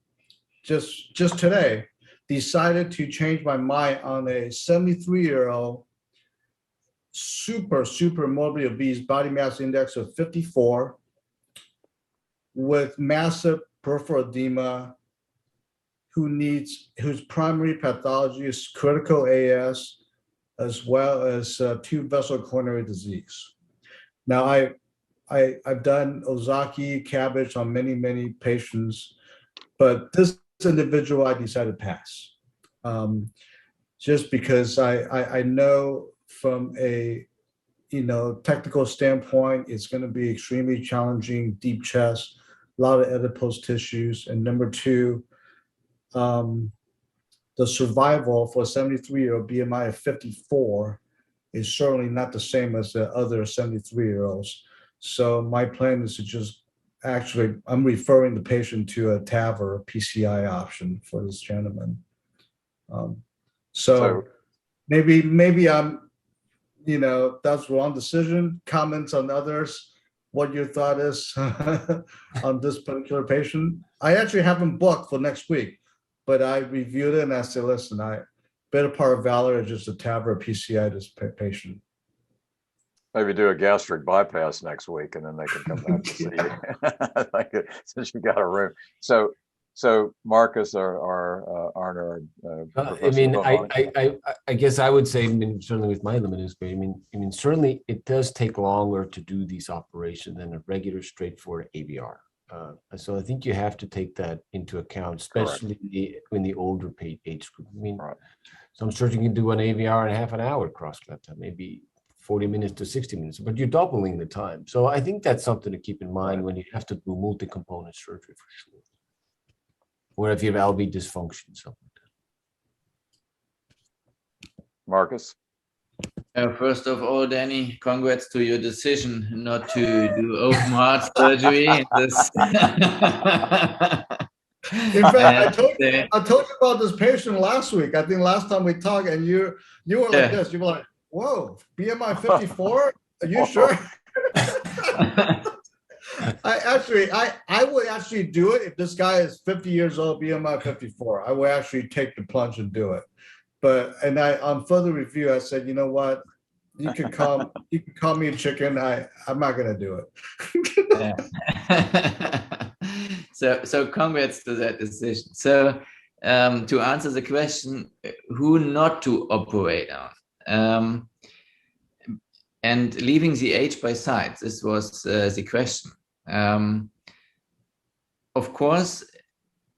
just today, decided to change my mind on a 73-year-old super morbidly obese, body mass index of 54, with massive peripheral edema, whose primary pathology is critical AS, as well as two vessel coronary disease. Now, I've done Ozaki cabbage on many patients, but this individual I decided to pass, just because I know from a technical standpoint, it's going to be extremely challenging, deep chest, a lot of adipose tissues, and number two, the survival for a 73-year-old BMI of 54 is certainly not the same as the other 73-year-olds. So my plan is to just I'm referring the patient to a TAVR PCI option for this gentleman. So maybe I'm, that's wrong decision. Comments on others, what your thought is on this particular patient. I actually have him booked for next week, but I reviewed it and I said, listen, better part of valor is just a TAVR PCI this patient. Maybe do a gastric bypass next week, and then they can come back to see you. Since you got a room. So Marcus or Arner. I guess I would say, certainly with my limited experience, certainly it does take longer to do these operations than a regular straightforward AVR. So I think you have to take that into account, especially in the older age group. Right. Some surgeon can do an AVR in half an hour cross-clap time, maybe 40 minutes to 60 minutes, but you're doubling the time. So I think that's something to keep in mind when you have to do multi-component surgery for sure. Or if you have LV dysfunction, something like that. Marcus? First of all, Danny, congrats to your decision not to do open heart surgery. In fact, I told you about this patient last week. I think last time we talked, and you were like this. You were like, "Whoa, BMI 54? Are you sure?" I would actually do it if this guy is 50 years old, BMI 54. I would actually take the plunge and do it. But on further review, I said, you know what? You can call me a chicken. I'm not gonna do it. So congrats to that decision. So to answer the question, who not to operate on, and leaving the age by side, this was the question. Of course,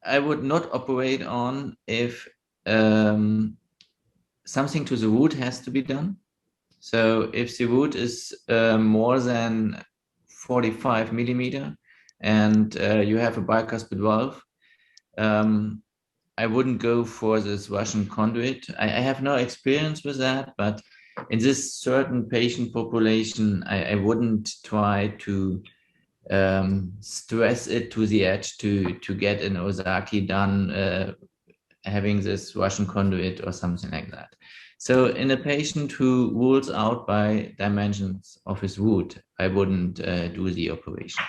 I would not operate on if something to the root has to be done. So if the root is more than 45 millimeter and you have a bicuspid valve, I wouldn't go for this Russian conduit. I have no experience with that, but in this certain patient population, I wouldn't try to stress it to the edge to get an Ozaki done having this Russian conduit or something like that. So in a patient who rules out by dimensions of his root, I wouldn't do the operation.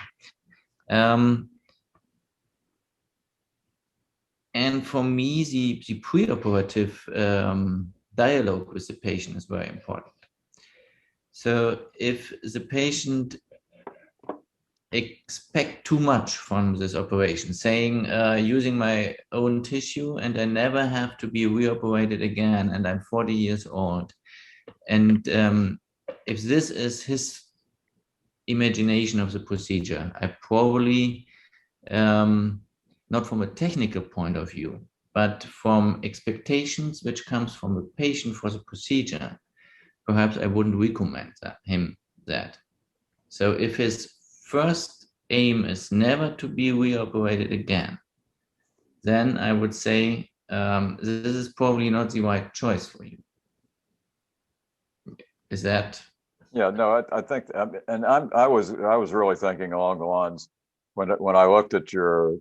And for me, the preoperative dialogue with the patient is very important. So if the patient expect too much from this operation, saying using my own tissue and I never have to be reoperated again, and I'm 40 years old, and if this is his imagination of the procedure, I probably not from a technical point of view, but from expectations which comes from the patient for the procedure, perhaps I wouldn't recommend him that. So if his first aim is never to be reoperated again, then I would say this is probably not the right choice for you. Is that? Yeah, no, I think, and I was really thinking along the lines when I looked at your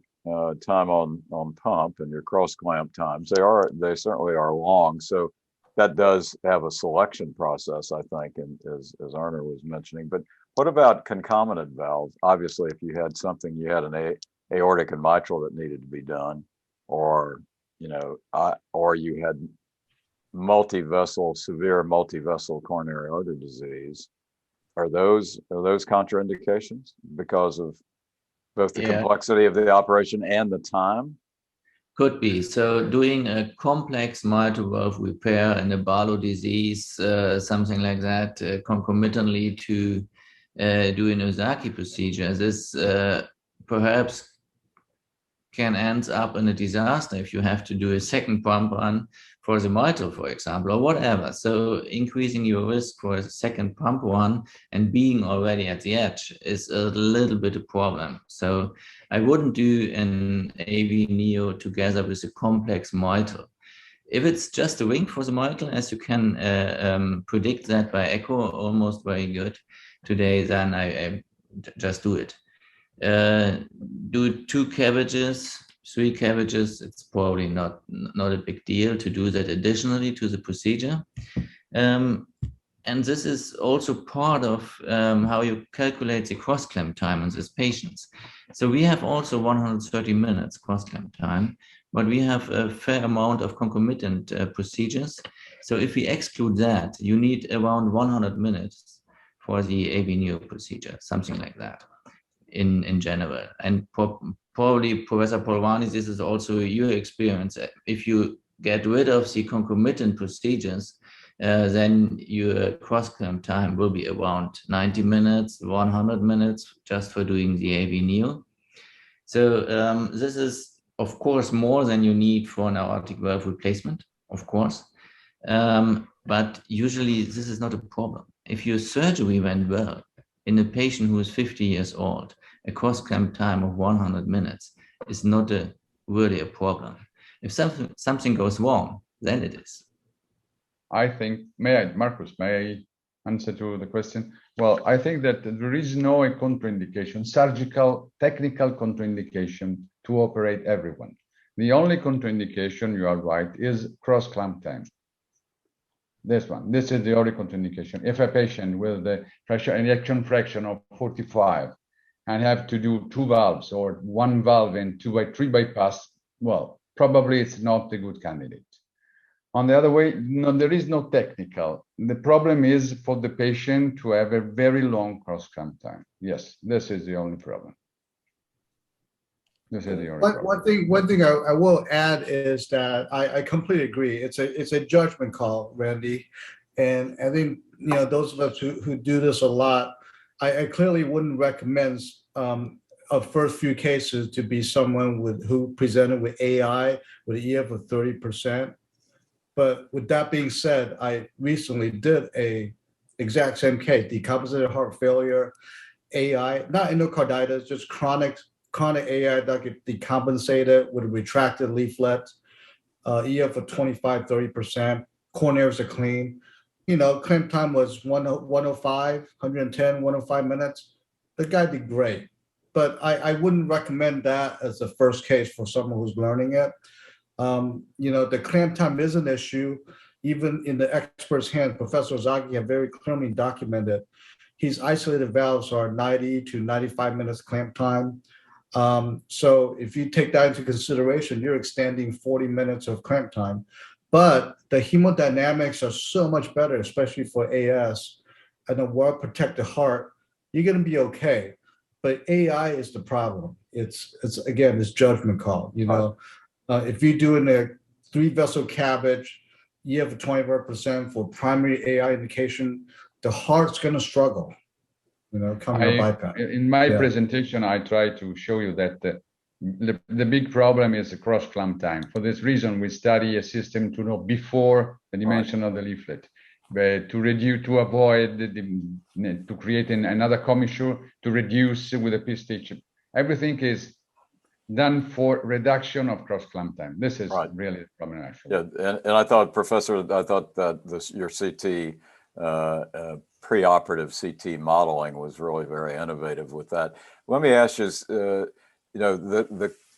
time on pump and your cross clamp times, they certainly are long. So that does have a selection process, I think, and as Arne was mentioning. But what about concomitant valves? Obviously, if you had something, you had an aortic and mitral that needed to be done, or or you had severe multi-vessel coronary artery disease. Are those contraindications because of both the complexity of the operation and the time? Could be. So doing a complex mitral valve repair and a Barlow disease, something like that, concomitantly to doing a Ozaki procedure, this perhaps can end up in a disaster if you have to do a second pump run for the mitral, for example, or whatever. So increasing your risk for a second pump run and being already at the edge is a little bit a problem. So I wouldn't do an AVNeo together with a complex mitral. If it's just a ring for the mitral, as you can predict that by echo, almost very good today, then I just do it. Do 2 CABGs, 3 CABGs, it's probably not a big deal to do that additionally to the procedure. And this is also part of how you calculate the cross-clamp time in these patients. So we have also 130 minutes cross-clamp time, but we have a fair amount of concomitant procedures. So if we exclude that, you need around 100 minutes for the AVNeo procedure, something like that. In general, and probably Professor Polvani, this is also your experience. If you get rid of the concomitant procedures, then your cross-clamp time will be around 90 minutes, 100 minutes just for doing the AVNeo. So this is, of course, more than you need for an aortic valve replacement, of course. But usually this is not a problem. If your surgery went well in a patient who is 50 years old, a cross-clamp time of 100 minutes is not really a problem. If something goes wrong, then it is. I think, Marcus, may I answer to the question? Well, I think that there is no contraindication, surgical, technical contraindication to operate everyone. The only contraindication, you are right, is cross-clamp time. This is the only contraindication. If a patient with the pressure injection fraction of 45 and have to do 2 valves or 1 valve and 2x3 bypass, well, probably it's not a good candidate. On the other way, no, there is no technical. The problem is for the patient to have a very long cross-clamp time. Yes, this is the only problem. This is the only problem. One thing I will add is that I completely agree. It's a judgment call, Randy, and I think those of us who do this a lot, I clearly wouldn't recommend of first few cases to be someone who presented with AI with an EF of 30%. But with that being said, I recently did a exact same case, decompensated heart failure, AI, not endocarditis, just chronic AI that get decompensated with a retracted leaflet, EF of 25, 30%, coronaries are clean. Clamp time was 105, 110, 105 minutes. The guy did great. But I wouldn't recommend that as the first case for someone who's learning it. The clamp time is an issue. Even in the expert's hands, Professor Ozaki have very clearly documented his isolated valves are 90 to 95 minutes clamp time. So if you take that into consideration, you're extending 40 minutes of clamp time. But the hemodynamics are so much better, especially for AS and a well-protected heart, you're going to be okay. But AI is the problem. It's judgment call. If you're doing a 3-vessel CABG, you have a 25% for primary AI indication, the heart's going to struggle, coming to bypass. In my presentation, I try to show you that the big problem is the cross-clamp time. For this reason, we study a system to know before the dimension of the leaflet, but to avoid to create another commissure, to reduce with a P-stitch. Everything is than for reduction of cross-clamp time. This is Right. really the problem, actually. Yeah, and I thought, Professor, I thought that your CT preoperative CT modeling was really very innovative with that. Let me ask you,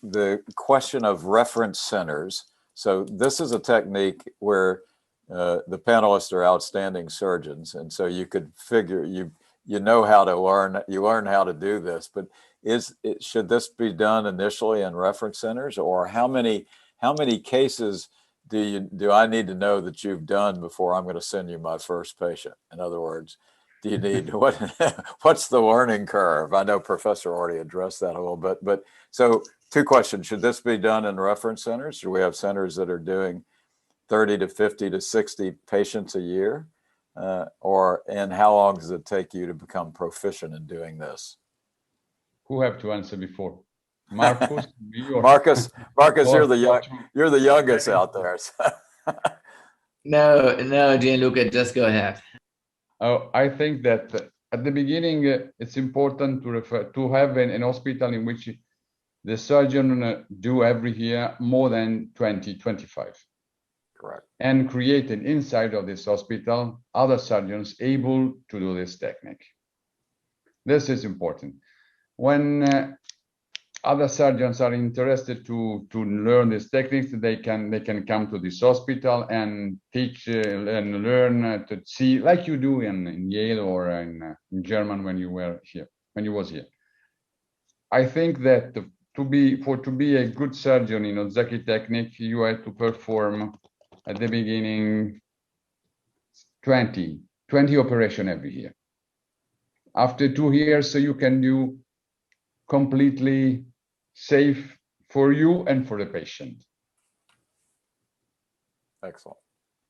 the question of reference centers. So this is a technique where the panelists are outstanding surgeons, and so you could figure you know how to learn how to do this. But should this be done initially in reference centers, or how many cases do I need to know that you've done before I'm going to send you my first patient? In other words, do you need what's the learning curve? I know Professor already addressed that a little bit, but so two questions: should this be done in reference centers? Do we have centers that are doing 30 to 50 to 60 patients a year? And how long does it take you to become proficient in doing this? Who have to answer before? Marcus? Marcus, you're the youngest out there. So. No, Gianluca, just go ahead. Oh, I think that at the beginning, it's important to have an hospital in which the surgeon do every year more than 20, 25. Correct. And created inside of this hospital other surgeons able to do this technique. This is important. When other surgeons are interested to learn these techniques, they can come to this hospital and teach and learn to see, like you do in Yale or in Germany when you were here, when you was here. I think that to be a good surgeon in Ozaki technique, you have to perform at the beginning 20 operations every year. After 2 years, so you can do completely safe for you and for the patient. Excellent.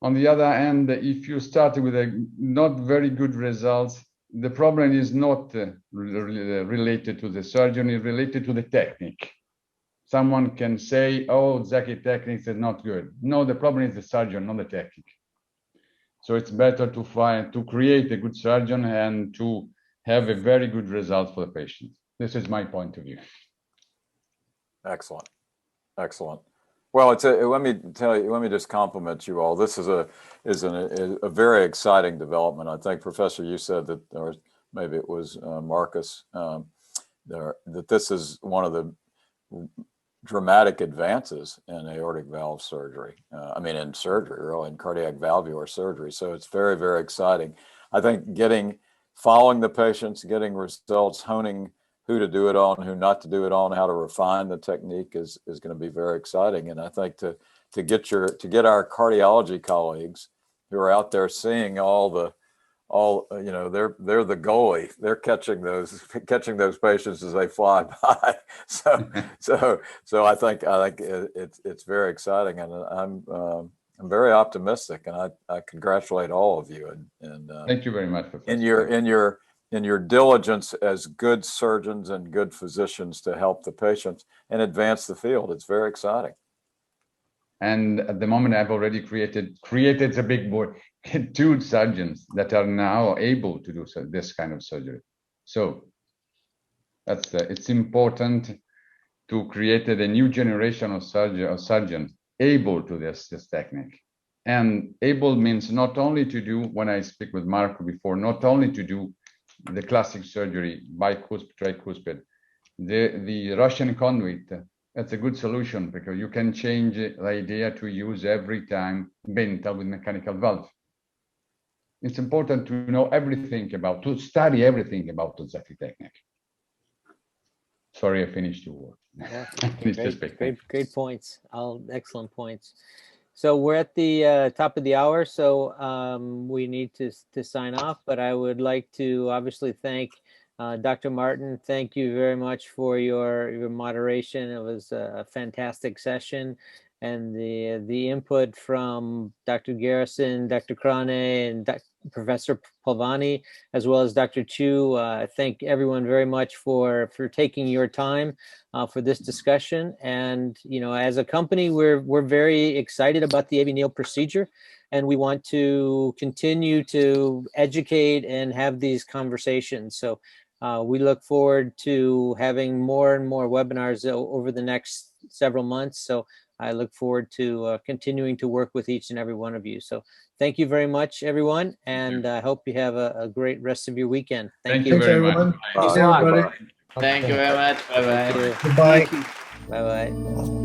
On the other hand, if you start with a not very good results, the problem is not related to the surgeon, it's related to the technique. Someone can say, oh, Zaki techniques is not good. No, the problem is the surgeon, not the technique. So it's better to create a good surgeon and to have a very good result for the patient. This is my point of view. Excellent. Excellent. Well, let me just compliment you all. This is a very exciting development. I think, Professor, you said that, or maybe it was Marcus, that this is one of the dramatic advances in aortic valve surgery. I mean, in surgery, really, in cardiac valvular surgery. So it's very, very exciting. I think following the patients, getting results, honing who to do it on, who not to do it on, how to refine the technique is going to be very exciting. And I think to get our cardiology colleagues who are out there seeing they're the goalie. They're catching those patients as they fly by. So I think it's very exciting, and I'm very optimistic, and I congratulate all of you. And thank you very much, Professor. In your diligence as good surgeons and good physicians to help the patients and advance the field. It's very exciting. And at the moment, I've already created a big board, 2 surgeons that are now able to do this kind of surgery. So it's important to create a new generation of surgeons able to this technique. And able means not only to do, when I speak with Marco before, not only to do the classic surgery, bicuspid, tricuspid, the Russian conduit, that's a good solution because you can change the idea to use every time Benta with mechanical valve. It's important to know to study everything about the Zaki technique. Sorry, I finished your work. Yeah, great points. All excellent points. So we're at the top of the hour, so we need to sign off, but I would like to obviously thank Dr. Martin. Thank you very much for your moderation. It was a fantastic session, and the input from Dr. Garrison, Dr. Crane, and Professor Polvani, as well as Dr. Chu. Thank everyone very much for taking your time for this discussion. And as a company, we're very excited about the AVNeo procedure, and we want to continue to educate and have these conversations. So We look forward to having more and more webinars over the next several months. So I look forward to continuing to work with each and every one of you. So thank you very much, everyone. And I hope you have a great rest of your weekend. Thank you. Thanks, Thanks, very everyone. much. Thanks See a lot. everybody. Thank you very much. Bye bye. Thank you. Goodbye. Bye bye.